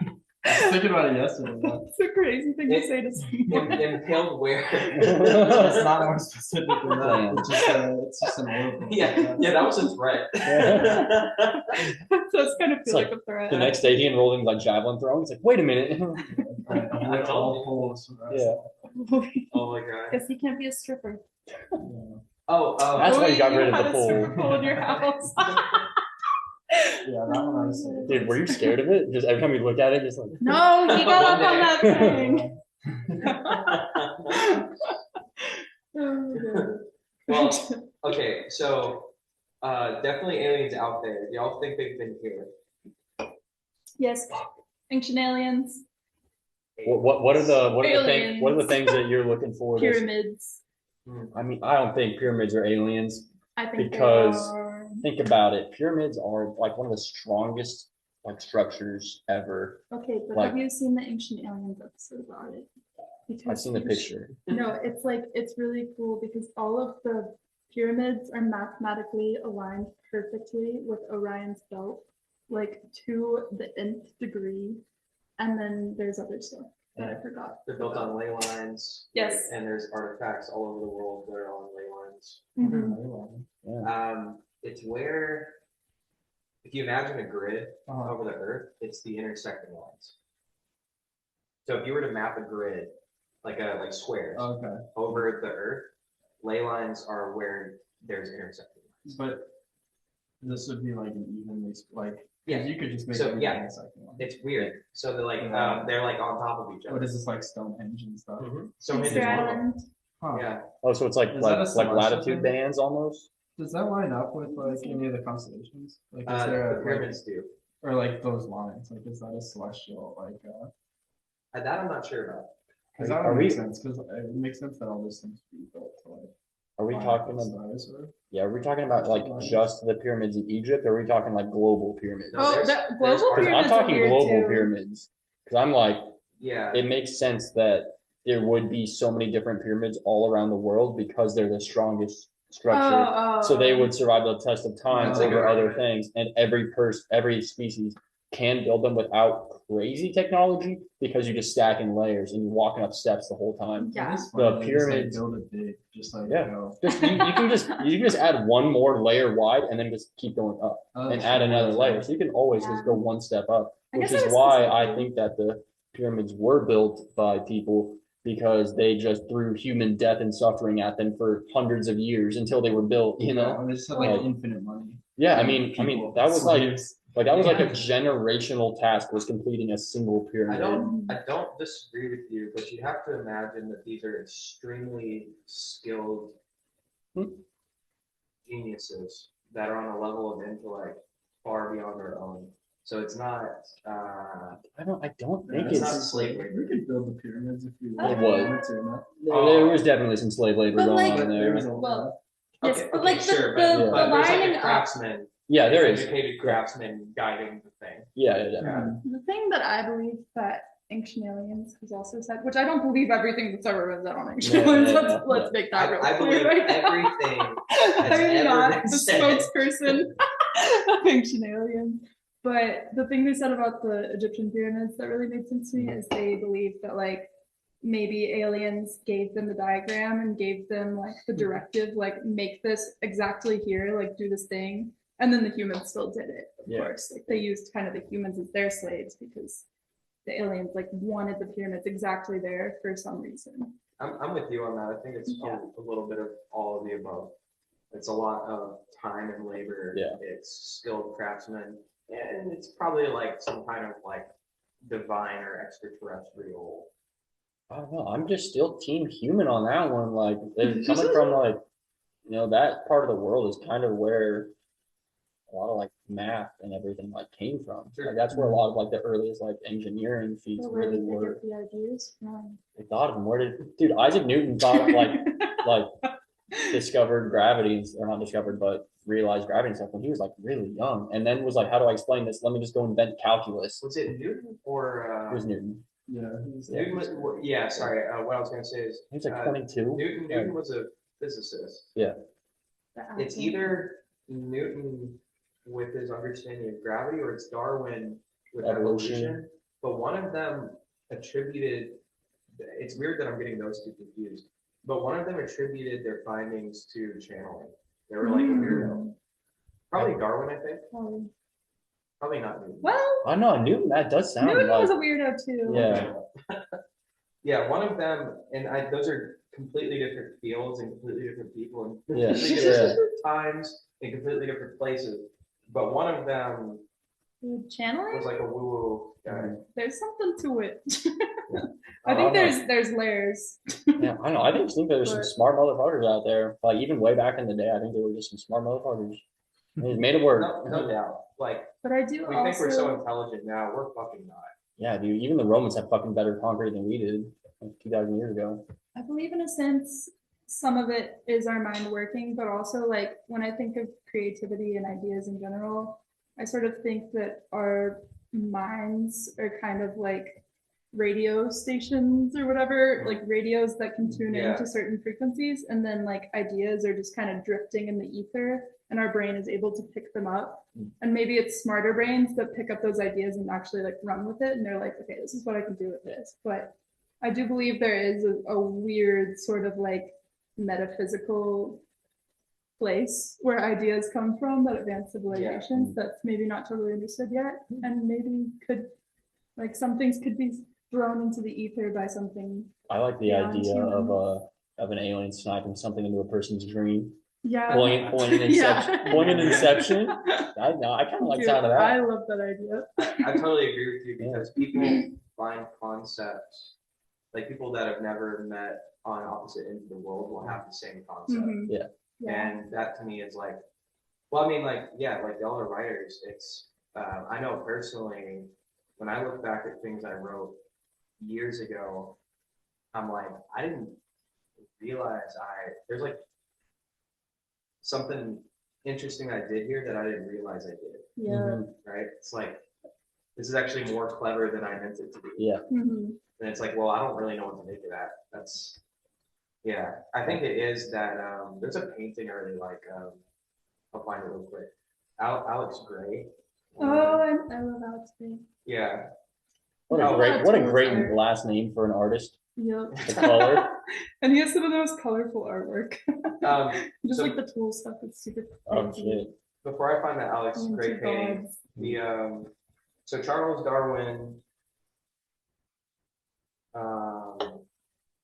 was thinking about it yesterday. But that's a crazy thing to say to someone? Impaled where? it's not more specific than that. It's just an old. yeah, that was a threat. It does kind of It's feel like like a threat. the next day he enrolled in like javelin throwing. It's like, wait a minute. Right, avoid all poles. Yeah. Oh my god. Guess he can't be a stripper. Oh, That's why you got Oh, rid of had the a stripper pole. pole in your house. Yeah, that one I was saying. Dude, were you scared of it? Just every time you look at it, just like. No, he got up on that thing. well, okay, so definitely aliens out there. Y'all think they've been here? Yes, ancient aliens, What are the Aliens. things that you're looking for? that's- pyramids. I mean, I don't think pyramids are aliens. I think Because- they are. Think about it. Pyramids are like one of the strongest like structures ever. Okay, but like- have you seen the ancient aliens episode about it? I've Because seen the you picture. No, it's like it's really cool because all of the pyramids are mathematically aligned perfectly with Orion's belt, like to the nth degree. And then there's other stuff that I forgot. They're built on ley lines. Yes. And there's artifacts all over the world that are on ley lines. Mhm. It's where, if you imagine a grid Uh-huh. over the earth, it's the intersecting lines. So if you were to map a grid, like squares, Okay, over the earth, ley lines are where there's intersecting lines. but this would be like an evenly like. Yeah. You could just make So, everything yeah. a second one. It's weird. So they're like Yeah. they're like on top of each What other. is this like Stonehenge and stuff? So Easter Island. Huh. Yeah. Oh, so it's like Is that a like celestial latitude thing? bands almost. Does that line up with like any of the constellations? Like, is The there pyramids do. or like those lines? Like, is that a celestial like? That I'm not sure about. Because that Are would we- make sense. Because it makes sense that all those things be built to like. Are we line up talking with about? stars or? Yeah, are we talking about like just the pyramids in Egypt? Or are we talking like global pyramids? No, Oh, there's- that there's global art- Because I'm pyramids are talking weird global too. pyramids. Because I'm like, Yeah. it makes sense that there would be so many different pyramids all around the world because they're the strongest structure. So they would survive the test of time That's a over good other argument. things, and every species can build them without crazy technology because you just stack in layers and you're walking up steps the whole time. Yeah. It is The funny, they just, like, pyramids- build it big, just like Yeah. you know. Just you can just add one more layer wide and then just keep going up and add another layer. So you can always just go one step up, I which guess is I was why thinking- I think that the pyramids were built by people because they just threw human death and suffering at them for hundreds of years until they were built, you know? They just had like Like- infinite money. Yeah, I And mean people, that was like slaves. that was like a Yeah. generational task was completing a single I pyramid. don't disagree with you, but you have to imagine that these are extremely skilled Hmm. geniuses that are on a level of intellect far beyond our own. So it's not. I don't think It's it's. not slave labor. We could build the pyramids if we It wanted was. to, no? There was definitely some slave labor But, going like, on there. There's a Well, lot. yes, but like sure, the Yeah. but there's like lining a up. craftsman, Yeah, there is. educated craftsman guiding the thing. Yeah. Yeah. The thing that I believe that Ancient Aliens has also said, which I don't believe everything that's ever been said on Ancient No, Aliens. no, Let's, no, let's make that real I clear believe right now. everything that's I'm ever not been the said. spokesperson of Ancient Aliens. But the thing they said about the Egyptian pyramids that really made sense to me is they believe that like maybe aliens gave them the diagram and gave them like the directive, like make this exactly here, like do this thing. And then the humans still did it, of Yeah. course. Like they used kind of the humans as their slaves because the aliens like wanted the pyramids exactly there for some reason. I'm with you on that. I think it's Yeah. a little bit of all of the above. It's a lot of time and labor. Yeah. It's skilled craftsmen, and it's probably like some kind of like divine or extraterrestrial. I don't know. I'm just still team human on that one. Like, it's coming from like, that part of the world is kind of where a lot of like math and everything like came from. Sure. Like that's where a lot of like the earliest like engineering feats So where really did they were. get the ideas? They thought of them. Where did dude Isaac Newton thought of like discovered gravity, or not discovered, but realized gravity and stuff when he was like really young, and then was like, how do I explain this? Let me just go invent calculus. Was it Newton or It was Newton. Yeah. Newton was, yeah, sorry. What I was going to say is He was like 22. Newton was a physicist. Yeah. It's either Newton with his understanding of gravity, or it's Darwin with evolution. But one of them attributed. It's weird that I'm getting those two confused. But one of them attributed their findings to channeling. They were like a weirdo. Probably Darwin, I think. Probably not Newton. Well, I know Newton. That does sound Newton like was a weirdo too. yeah. Yeah, one of them, and those are completely different fields and completely different people and Yeah. completely different times and completely different places. But one of them Channeling? was like a woo-woo guy. There's something to it. I I think don't there's layers. Yeah, I know. I just think there's some But- smart motherfuckers out there. Like even way back in the day, I think there were just some smart motherfuckers. They made it work. No doubt. Like, But I do we also think we're so intelligent now. We're fucking not. Yeah, dude. Even the Romans had fucking better concrete than we did like 2,000 years ago. I believe in a sense some of it is our mind working, but also like when I think of creativity and ideas in general, I sort of think that our minds are kind of like radio stations or whatever, like radios that can tune Yeah. into certain frequencies, and then like ideas are just kind of drifting in the ether and our brain is able to pick them up. And maybe it's smarter brains that pick up those ideas and actually like run with it, and they're like, okay, this is what I can do with this. But I do believe there is a weird sort of like metaphysical place where ideas come from that advanced civilizations that's maybe not totally understood yet, and maybe could like some things could be thrown into the ether by something. I like the Beyond idea humans. of an alien sniping something into a person's dream. Yeah. Point in Inception. Point in Inception. I know. I kind of like the Dude, sound of I that. love that idea. I totally agree with you because people find concepts, like people that have never met on opposite ends of the world will have the same concept. Mhm. Yeah. Yeah. And that to me is like, well, I mean, like, yeah, like y'all are writers. It's, I know personally, when I look back at things I wrote years ago, I'm like, I didn't realize there's like something interesting I did here that I didn't realize I did, Yeah. Mhm. right? It's like, this is actually more clever than I meant it to be. Yeah. Mhm. And it's like, well, I don't really know what to make of that. That's, yeah, I think it is that, there's a painting I really like, I'll find it real quick. Alex Gray. Oh, I love Alex Green. Yeah. What Oh, a great last name for an artist. Yep. The color. And he has some of the most colorful artwork. Just So- like the tool stuff, it's super Oh crazy. shit. Before I find that Alex Into Gray painting, gods. the, so Charles Darwin,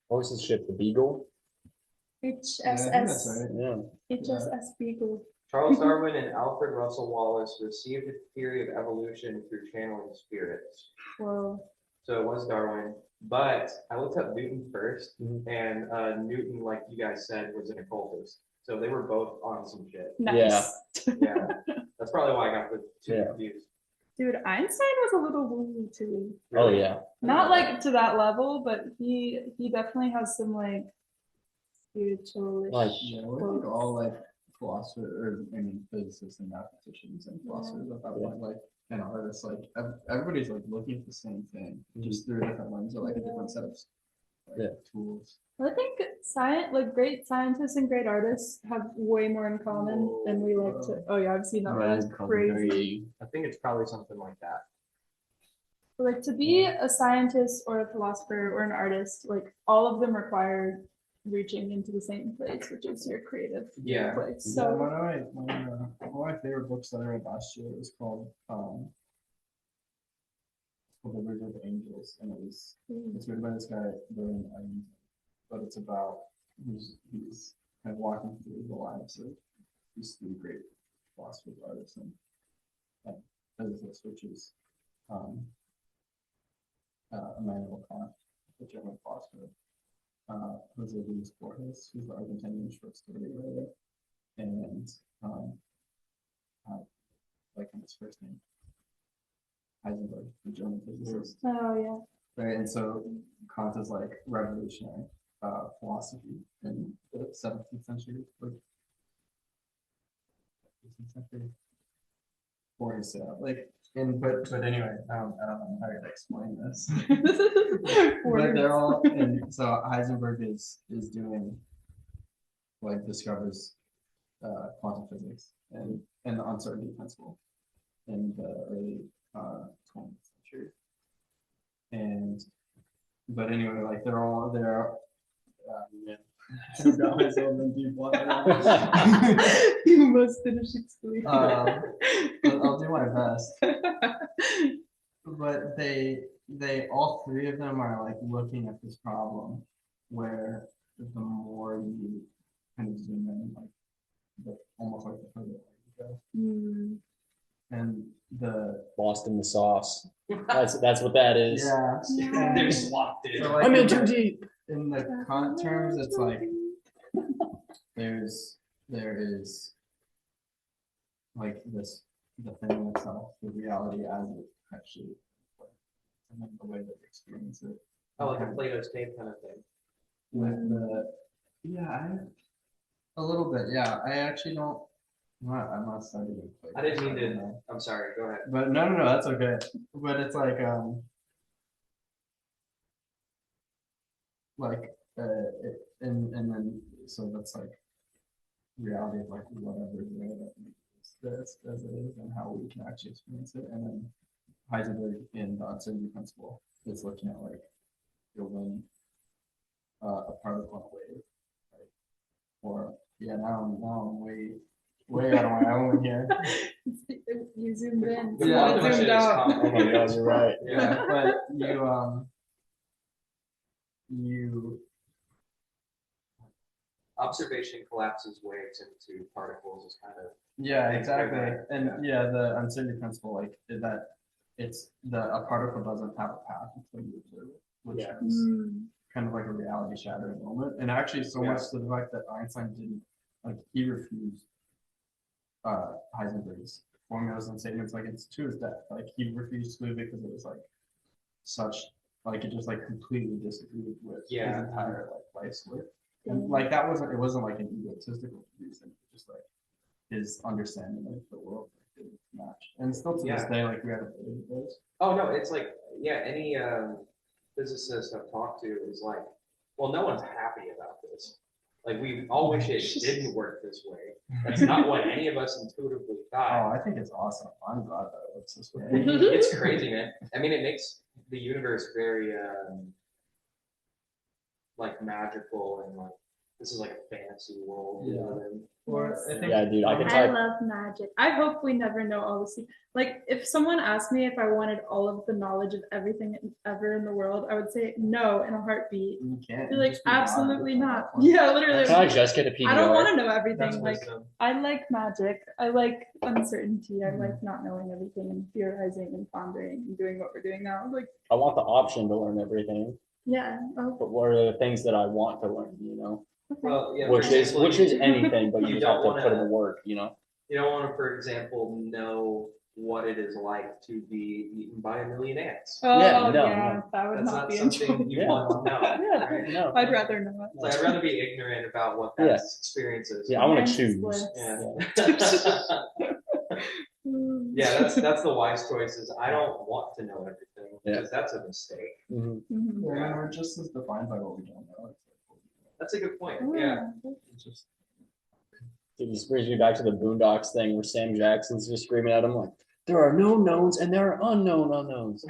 What was his ship? The Beagle. that's HSS. right. Yeah. HSS Beagle. Charles Darwin and Alfred Russell Wallace received the theory of evolution through channeling spirits. Whoa. So it was Darwin, but I looked up Newton first, Mhm. and Newton, like you guys said, was an occultist. So they were both on some shit. Nice. Yeah, that's probably why I got the two Yeah. confused. Dude, Einstein was a little woo too. Oh yeah. Not like to that level, but he definitely has some like spiritual. Like, Yeah, we're like all like philosophers, or I mean physicists and mathematicians and philosophers at that point, like and artists, like everybody's like looking at the same thing, just through a different lens or like a different set of like, tools. I think like great scientists and great artists have way more in common than we like to. Oh yeah, I've seen that. That's crazy. I think it's probably something like that. But, like to be a scientist or a philosopher or an artist, like all of them require reaching into the same place, which is your creative place. Yeah, So one of my favorite books that I read last year was called The River of Angels, and it's written by this guy, William Evans, but it's about he's kind of walking through the lives of these three great philosophers, artists, and physicists, which is Immanuel Kant, the German philosopher, Jose Luis Borges, who's the Argentinian short story writer, and like his first name, Heisenberg, the German physicist. oh yeah. Right, and so Kant is like revolutionary philosophy in the 17th century, like 18th century. Before his like, but anyway, I don't know how to explain this. But they're all, and so Heisenberg is doing, like, discovers quantum physics and the uncertainty principle in the early 20th century. And but anyway, like they're yeah. I've got myself in deep water now. You must finish explaining. I'll do my best. But they all three of them are like looking at this problem where the more you kind of zoom in, like almost like the further away you go. Mm. And the lost in the sauce. That's what that is. yeah. They're swapped in. So, like, I'm in too deep. In the Kant terms, it's like there is like the thing itself, the reality as it actually, and then the way that you experience it. Oh, like a Plato's tape kind of thing. With a little bit, yeah. I actually don't. I'm not studying Plato. I didn't mean to. I'm sorry. Go ahead. But no, that's okay. But it's like and then so that's like reality of like whatever the way that makes this as it is and how we can actually experience it. And then Heisenberg in the uncertainty principle is looking at like when a particle in a wave, right? Or now I'm way out of my element here. You zoomed in. The Yeah, quantum Zoomed shit is out. Oh my god, you're right. Yeah. But you Observation collapses waves into particles is kind of yeah, Thanks for exactly. that. And yeah, the uncertainty principle, like is that it's a particle doesn't have a path until you observe it, which Yeah. is Mm. kind of like a reality shattering moment. And actually so much to the fact that Einstein didn't like he refused Heisenberg's formulas and statements, like it's to his death. Like he refused to because it was like such like it just like completely disagreed with his entire like life's work. And like that wasn't like an egotistical reason, just like his understanding of the world like, didn't match. And still to this day, like we haven't really those. Oh no, it's like any physicist I've talked to is like, well, no one's happy about this. Like we all wish it didn't work this way. That's not what any of us intuitively Oh, thought. I think it's awesome. I'm glad that it works this way. It's crazy, man. I mean, it makes the universe very like magical and like this is like a fantasy world. Yeah. You know, and, Or I think Yeah, dude, I can I type. love magic. I hope we never know all the secrets. Like, if someone asked me if I wanted all of the knowledge of everything ever in the world, I would say no in a heartbeat. you can't. Be you like, just be God absolutely at that not. point. Yeah, literally. Can I just get a PBR? I don't want to know that's everything. Like, wisdom. I like magic. I like uncertainty. I like not knowing everything and theorizing and pondering and doing what we're doing now. Like, I want the option to learn everything, yeah. Oh, but what are the things that I want to learn? You know, okay. Well, yeah, which for example, is anything, but you you just don't have to put in wanna- the work. You know. You don't want to, for example, know what it is like to be eaten by a million ants. Oh, Yeah, no, yeah, no. that would That's not not be something enjoyable. you Yeah. want to know. Yeah, Right? no. I'd rather not. It's like, I'd rather be ignorant about what that Yeah. experience is. Yeah, I want to Man's choose. bliss. Yeah. Yeah, that's the wise choice. Is I don't want to know everything Yeah. because that's a mistake. Mhm. Mhm. Yeah, and we're just as defined by what we don't know. It's like, what we know. That's a good point. Oh, Yeah. It's just It just brings me back to the Boondocks thing where Sam Jackson's just screaming at him like, there are known knowns and there are unknown unknowns.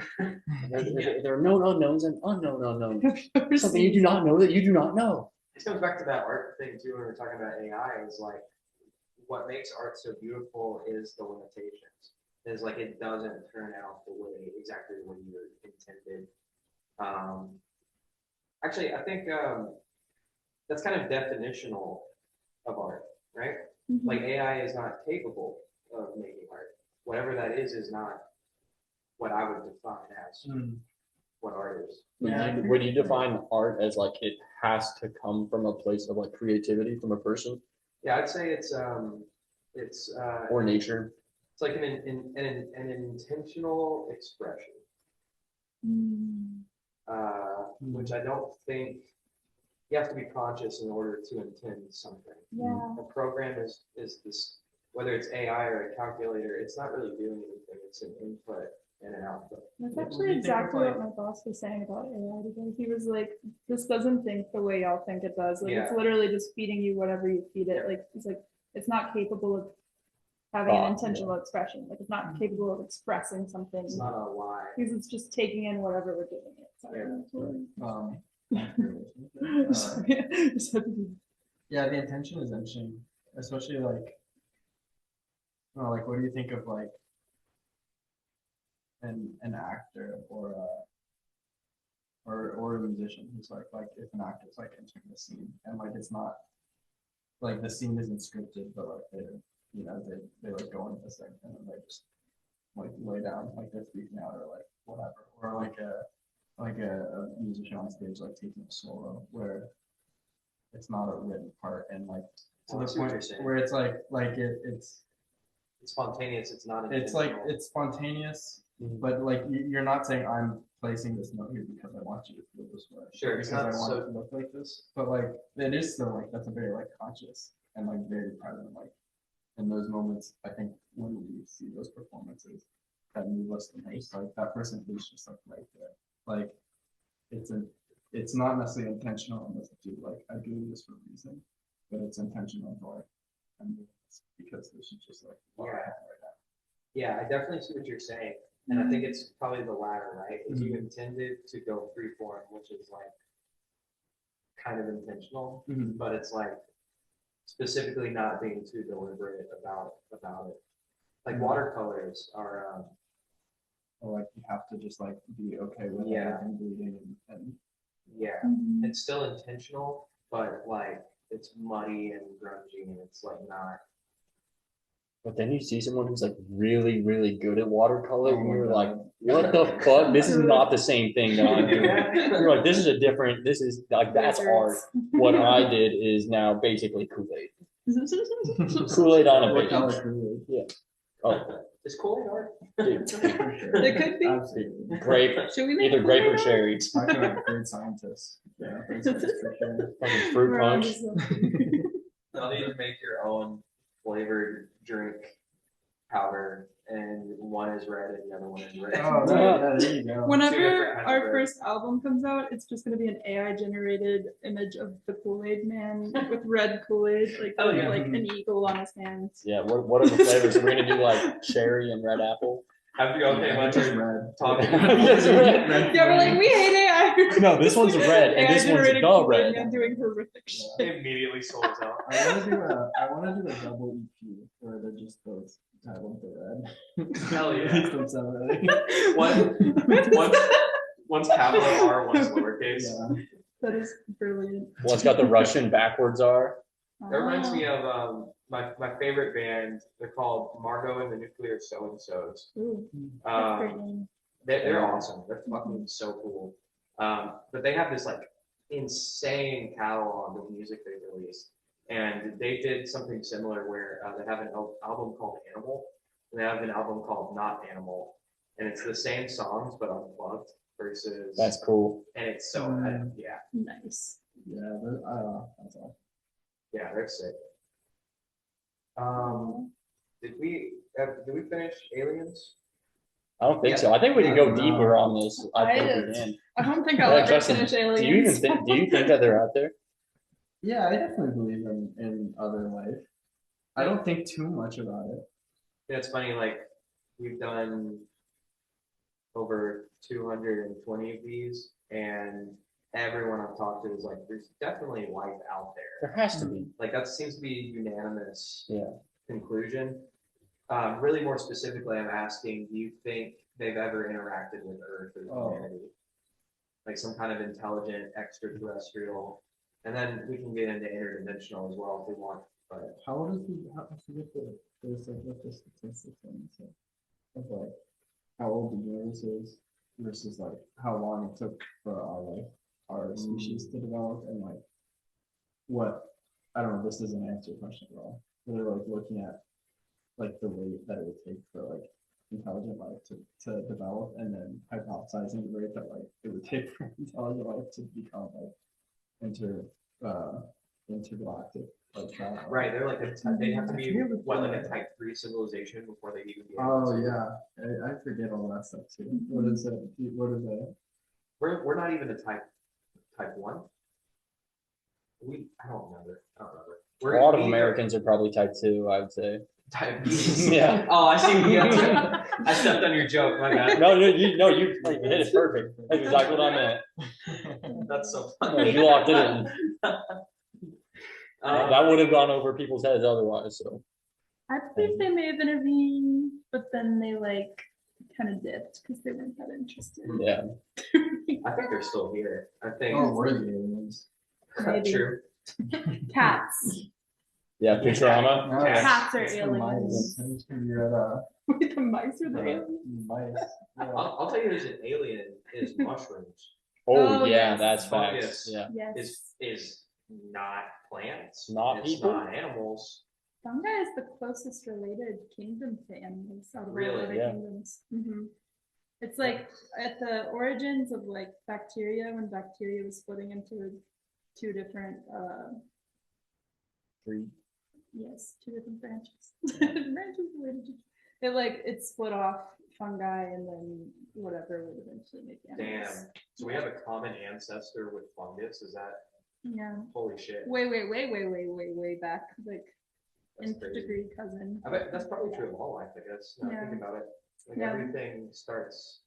There are known unknowns and unknown unknowns. Something you do not know that you do not know. This comes back to that art thing too. When we're talking about AI, is like what makes art so beautiful is the limitations. Is like it doesn't turn out exactly the way you intended. Actually, I think that's kind of definitional of art, right? Mhm. Like AI is not capable of making art. Whatever that is not what I would define as what art is. Would you define art as like it has to come from a place of like creativity from a person Yeah, I'd say it's or nature? it's like an intentional expression, Mm. which I don't think you have to be conscious in order to intend something. Yeah. A program is this, whether it's AI or a calculator, it's not really doing anything. It's an input and an output. That's What do actually you think of, exactly what like- my boss was saying about AI today. He was like, this doesn't think the way y'all think it does. Like, it's Yeah. literally just feeding you whatever you feed it. Like, it's like, it's not capable of having an Thought, intentional expression. Like, it's not capable of expressing something. It's not a lie. Because it's just taking in whatever we're giving it. Sorry, Yeah. that's really- uh, Sorry. yeah, the intention is interesting, especially like, like what do you think of like an actor or a musician who's like if an actor's like entering the scene and like it's not like the scene isn't scripted, but like they like go into this thing and then they just like lay down like they're freaking out or like whatever, or like a musician on stage like taking a solo where it's not a written part and like to Oh, I the see what you're point saying. where it's like it's It's spontaneous. It's not. it's like intentional. it's spontaneous, Mhm. but like you're not saying I'm placing this note here because I want you to feel this way. Sure, or it's because I not want so- it to look like this. But like it is still like that's a very like conscious and like very present. Like in those moments, I think when we see those performances that move us the most, like that person is just like right there. Like it's not necessarily intentional unless you like I do this for a reason, but it's intentional to like I'm doing this because this is just like what I have right now. Yeah, I definitely see what you're saying, and I think it's probably the latter, right? Is you intended to go free form, which is like kind of intentional, Mhm. but it's like specifically not being too deliberate about it. Like watercolors are, Or like you have to just like be okay with Yeah. everything bleeding and yeah, Mhm. it's still intentional, but like it's muddy and grungy, and it's like not. But then you see someone who's like really, really good at watercolor, Oh and my you're God. like, what the fuck? This is not the same thing that I'm doing. Yeah. You're like, this is this is like, that's art. What I did is now basically Kool-Aid. Kool-Aid on a what page. color Kool-Aid? Oh, Is Kool-Aid art? dude, For sure. It could be. Absolutely. grape, Should we make either grape or Kool-Aid cherry. I feel like a great scientist. Yeah, great scientist for sure. Fucking fruit We're on punch. to You'll need to make your own flavored drink powder, and one is red and the other one is red. Oh, yeah, there you go. Whenever different kinds our of red. first album comes out, it's just gonna be an AI generated image of the Kool-Aid man with red Kool-Aid, like Oh, with, yeah. like an eagle on his hands. Yeah, what are the flavors? We're gonna do like cherry and red apple. Have you okay? Yeah, When just you're red. talking, Just red. Yeah, we're like, we hate AI. No, this one's red and AI this one's generated the Kool-Aid red. man doing horrific shit. immediately sold out. I want to do a double EP where they're just both titled the red. Hell yeah. Makes them sound really- One's capital R, one's lowercase. Yeah. That is brilliant. One's got the Russian backwards R. That reminds me of my favorite band. They're called Margot and the Nuclear So and So's. Ooh, that's a great Um, name. they're awesome. They're fucking so cool. But they have this like insane catalog of music they released, and they did something similar where they have an album called Animal, and they have an album called Not Animal, and it's the same songs but unplugged versus. That's cool. And it's so yeah, Nice. Yeah, that's all. yeah, they're sick. Did we finish Aliens? I don't think Yeah. so. I think we can go No. deeper on this. I think we can. I don't think I'll Yeah, ever Justin, finish do Aliens. you even think? Do you think that they're out there? Yeah, I definitely believe in other life. I don't think too much about it. Yeah, it's funny. Like we've done over 220 of these, and everyone I've talked to is like, "There's definitely life out there." There has to be. Like that seems to be a unanimous Yeah. conclusion. Really, more specifically, I'm asking: do you think they've ever interacted with Earth or humanity, like some kind of intelligent extraterrestrial? And then we can get into interdimensional as well if we want. But How does the how I forget there's like what the statistics on so of like how old the universe is versus like how long it took for our species to develop and like what I don't know, this doesn't answer your question at all. They're like looking at like the rate that it would take for like intelligent life to develop and then hypothesizing the rate that like it would take for intelligent life to become like intergalactic like travel. right, they're like they have to I be forget what like the- a type 3 civilization before they even get. able Oh to- yeah, I forget all that stuff too. What is it? What is it? We're not even a type 1. I don't remember. A lot of Americans are probably type 2, I would say. Diabetes. Yeah. Oh, I see. Yeah, I stepped on your joke. My bad. No, you like, hit it perfect. That's exactly what I meant. That's so No, funny. you locked it in. That would have Um, gone over people's heads otherwise. So I believe they may have intervened, but then they like kind of dipped because they weren't that interested. yeah, I think they're still here. I think. Oh, we're the aliens. Maybe. True. Cats. yeah, Futurama. No, Cats are that's the aliens. mice. I'm just gonna be at Wait, the mice are the aliens? mice. Yeah. I'll tell you, there's an alien. Is mushrooms. Oh, Oh, yeah, yes. that's Fungus. facts. Yeah, Yes. Is not plants. Not it's people? not animals. Fungi is the closest related kingdom to animals out of all Really? the other Yeah. kingdoms. It's like at the origins of like bacteria, when bacteria was splitting into two different three. yes, two different branches. Branches related to it split off fungi and then whatever would eventually make animals. Damn. So we have a common ancestor with fungus. Is that Yeah. holy shit? Way back. Like That's nth crazy. degree cousin. I bet that's probably true of all life. I guess. Now Yeah. think about it. Like Yeah. everything starts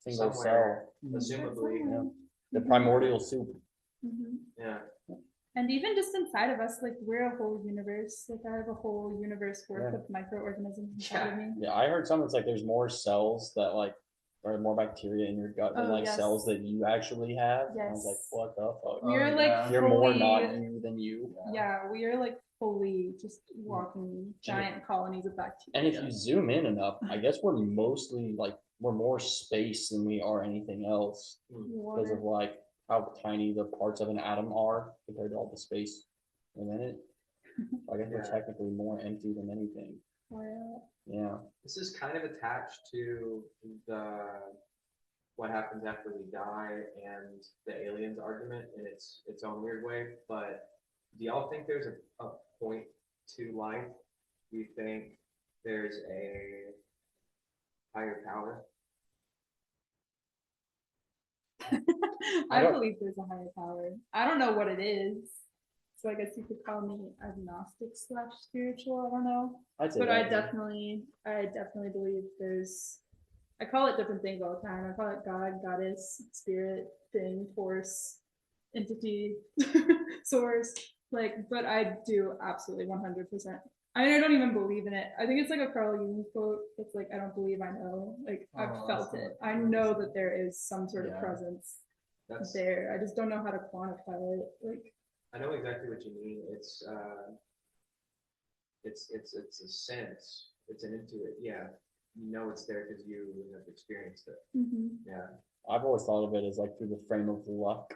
Single somewhere, cell. assumably. Yeah. The primordial soup. Mhm. Yeah. And even just inside of us, like we're a whole universe. Like I have a whole universe worth Yeah. of microorganisms inside of me. Yeah, I heard something. It's like there's more cells that like, or more bacteria in your gut than Oh, like yes. cells that you actually have. And I was like, Yes. what the fuck? We are Oh, like yeah. You're more fully- not you than you. Yeah, we are like fully just walking giant colonies of bacteria. And if you zoom in enough, I guess we're mostly like we're more space than we are anything else because of like how tiny the parts of an atom are compared to all the space within it. I guess we're Yeah. technically more empty than anything. Water. Yeah. This is kind of attached to what happens after we die and the aliens argument in its own weird way. But do y'all think there's a point to life? Do you think there's a higher power? I don't- believe there's a higher power. I don't know what it is. So I guess you could call me agnostic / spiritual. I don't know. I'd say But I that. definitely believe I call it different things all the time. I call it God, goddess, spirit, thing, force, entity, source. Like, but I do absolutely 100%. I mean, I don't even believe in it. I think it's like a Carl Jung quote. It's like, I don't believe I know. Like, I've Oh, felt that's it. not- I know that there is some sort of Yeah. presence That's there. I just don't know how to quantify it. Like, I know exactly what you mean. It's a sense. It's an intuit. Yeah, you know it's there because you have experienced it. Yeah. I've always thought of it as like through the frame of luck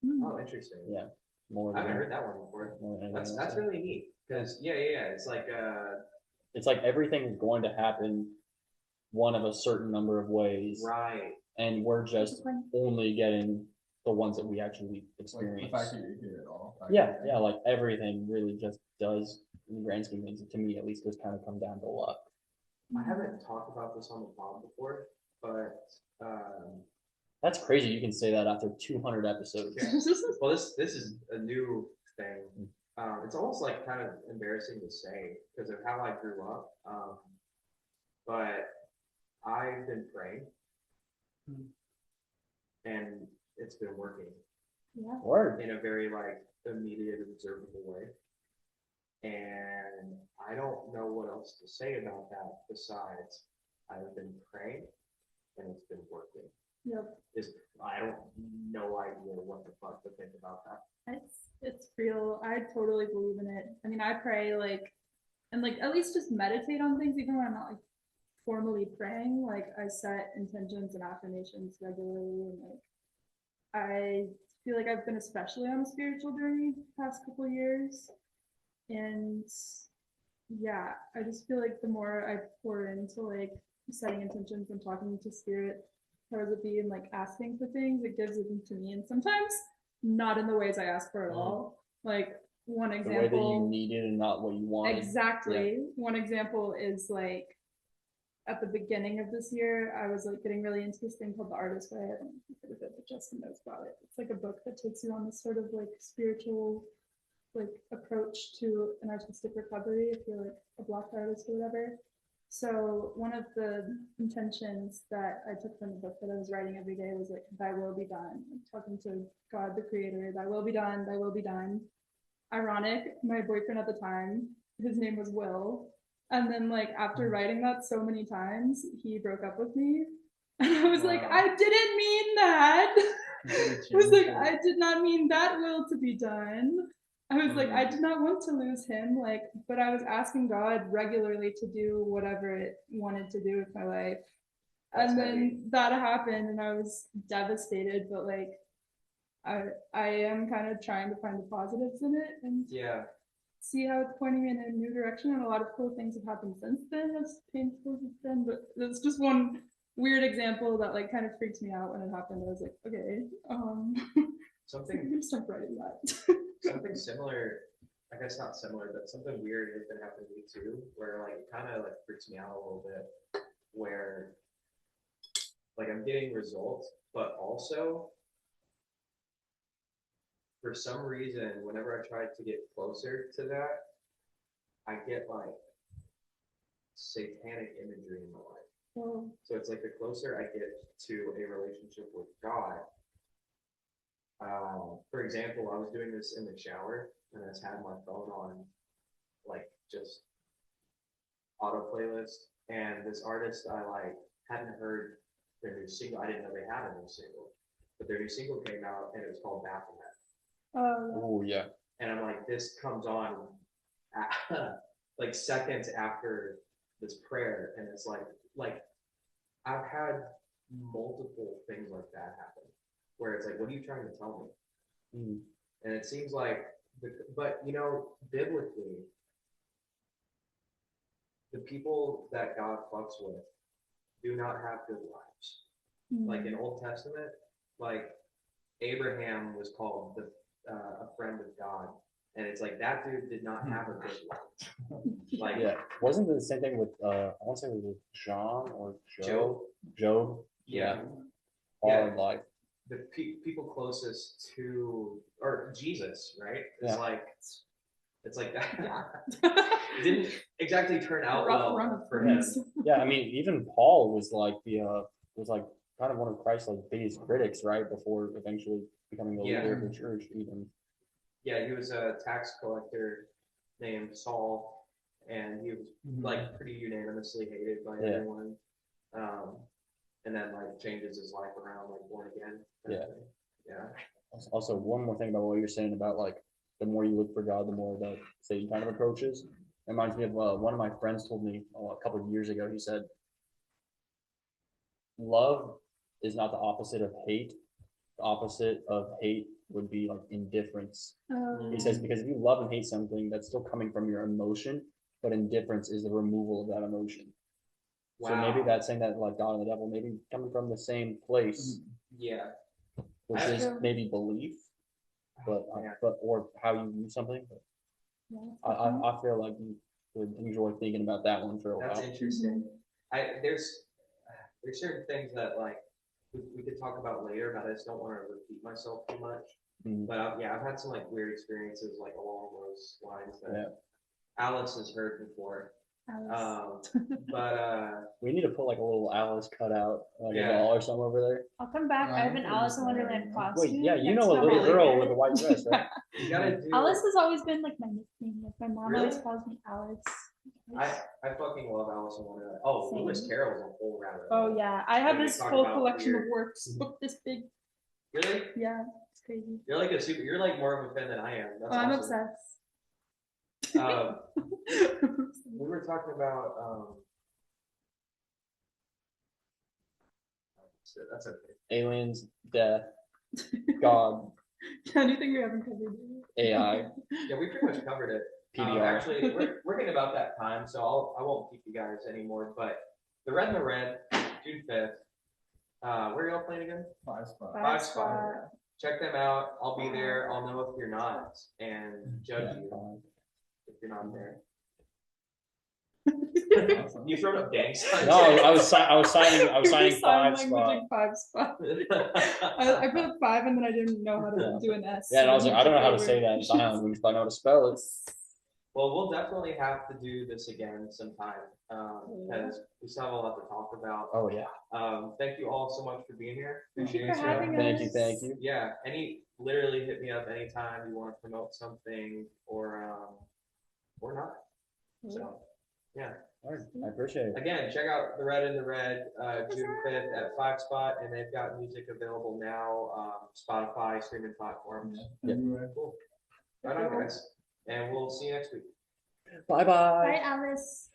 Oh, interesting. Yeah. more I haven't than heard that one before. more than anything That's else. really neat because yeah. It's like it's like everything is going to happen one of a certain number of ways, Right. and we're just only getting the ones that we actually Like the experience. fact that you're here at all. Yeah, like everything really just does, in the grand scheme of things, to me at least, just kind of come down to luck. I haven't talked about this on the pod before, but That's crazy. You can say that after 200 episodes. yeah. Well, this is a new thing. It's almost like kind of embarrassing to say because of how I grew up. But I've been praying, and it's been working Yeah. Word. in a very like immediate, observable way. And I don't know what else to say about that besides I've been praying and it's been working. Yep. I don't no idea what the fuck to think about that. It's real. I totally believe in it. I mean, I pray like, and like at least just meditate on things, even when I'm not like formally praying. Like I set intentions and affirmations regularly, and like I feel like I've been especially on a spiritual journey the past couple of years, and yeah, I just feel like the more I pour into like setting intentions and talking to spirit, powers that be, and like asking for things, it gives it to me, and sometimes not in the ways I ask for at all. Like one The way that you example, need it and not what you want. exactly. One example is like at the beginning of this year, I was like getting really into this thing called The Artist Way. I don't know if you've heard of it, but Justin knows about it. It's like a book that takes you on this sort of like spiritual like approach to an artistic recovery if you're like a block artist or whatever. So one of the intentions that I took from the book that I was writing every day was like, thy will be done. I'm talking to God, the creator, thy will be done, thy will be done. Ironic, my boyfriend at the time, his name was Will. And then like after writing that so many times, he broke up with me. And I was like, I didn't mean that. I was like, I did not mean that will to be done. I was like, I did not want to lose him, like, but I was asking God regularly to do whatever it wanted to do with my life. And then that happened and I was devastated, but like I am kind of trying to find the positives in it and Yeah. see how it's pointing me in a new direction. And a lot of cool things have happened since then, as painful as it's been. But it's just one weird example that like kind of freaks me out when it happened. I was like, okay, I'm gonna start writing that. Something similar, I guess not similar, but something weird has been happening to me too, where like it kind of like freaks me out a little bit, where like I'm getting results, but also for some reason, whenever I try to get closer to that, I get like satanic imagery in my life. Oh. So it's like the closer I get to a relationship with God. For example, I was doing this in the shower and I just had my phone on like just auto playlist, and this artist I like hadn't heard their new single. I didn't know they had a new single, but their new single came out and it was called Baphomet. Oh yeah. And I'm like, this comes on like seconds after this prayer, and it's like I've had multiple things like that happen, where it's like, what are you trying to tell me? And it seems like, but you know, biblically, the people that God fucks with do not have good lives. Like in Old Testament, like Abraham was called a friend of God, and it's like that dude did not have a good life. Like Yeah, wasn't it the same thing with I want to say it was with John or Job? Yeah. Hard life. The people closest to, or Jesus, right? It's Yeah. like it's like that. Didn't exactly turn out well for him. Yeah, I mean, even Paul was like kind of one of Christ's like biggest critics, right? Before eventually becoming the leader of the church, even. Yeah, he was a tax collector named Saul, and he was like pretty unanimously hated by everyone. And then like changes his life around, like born again. Yeah. Also, one more thing about what you're saying about like the more you look for God, the more that Satan kind of approaches. It reminds me of one of my friends told me a couple of years ago. He said, "Love is not the opposite of hate. The opposite of hate would be like indifference." He says, because if you love and hate something, that's still coming from your emotion, but indifference is the removal of that emotion. So maybe Wow. that's saying that like God and the devil, maybe coming from the same place, Yeah. which That's is true. maybe belief, but Oh, man. or how you view something. But Yeah, I feel like you would enjoy thinking about that one for a That's while. interesting. There's certain things that like we could talk about later, but I just don't want to repeat myself too much. Mhm. But I've had some like weird experiences like along those lines that Yeah. Alice has heard before. Alice. But We need to put like a little Alice cutout, like Yeah. a doll or something over there. I'll come back. I have an Alice in Wonderland costume. Wait, yeah, you that's know a little really girl good. with a white dress, right? you gotta do. Alice has always been like my nickname. Like my mom always Really? calls me Alice. I fucking love Alice in Wonderland. Oh, Same. Lewis Carroll's a whole rabbit. Oh hole. yeah, I have When we this talk full about collection weird- of works, book this big. Really? Yeah, it's crazy. You're like a super. You're like more of a fan than I am. That's Oh, I'm awesome. obsessed. We were talking about. That's okay. Aliens, death, God, Anything we haven't covered. AI, Yeah, we pretty much covered it. PBR. Actually, we're getting about that time, so I won't keep you guys anymore. But the Red and the Red, June 5th. Where are y'all playing again? 5 spot. Five Spot. Check them out. I'll be there. I'll know if you're not and judge you if you're not there. Awesome. You thrown up gang signs. No, I was signing Sign 5 spot. languaging 5 spot. I put a 5 and then I didn't know how to do an S. Yeah, and I was so like, I don't know how to took say over. that in sign language, but I know how to spell it. Well, we'll definitely have to do this again sometime because we still have a lot to talk about. Oh yeah. Thank you all so much for being here. Thank you Appreciate for having you. Thank you, us. thank you. Yeah, literally hit me up anytime you want to promote something or not. So yeah. All right, I appreciate it. Again, check out the Red in the Red, June 5th at 5 Spot, and they've got music available now, Spotify, streaming platforms. Yeah. Everywhere. Cool. Right on, guys. And we'll see you next week. Bye bye. Bye, Alice.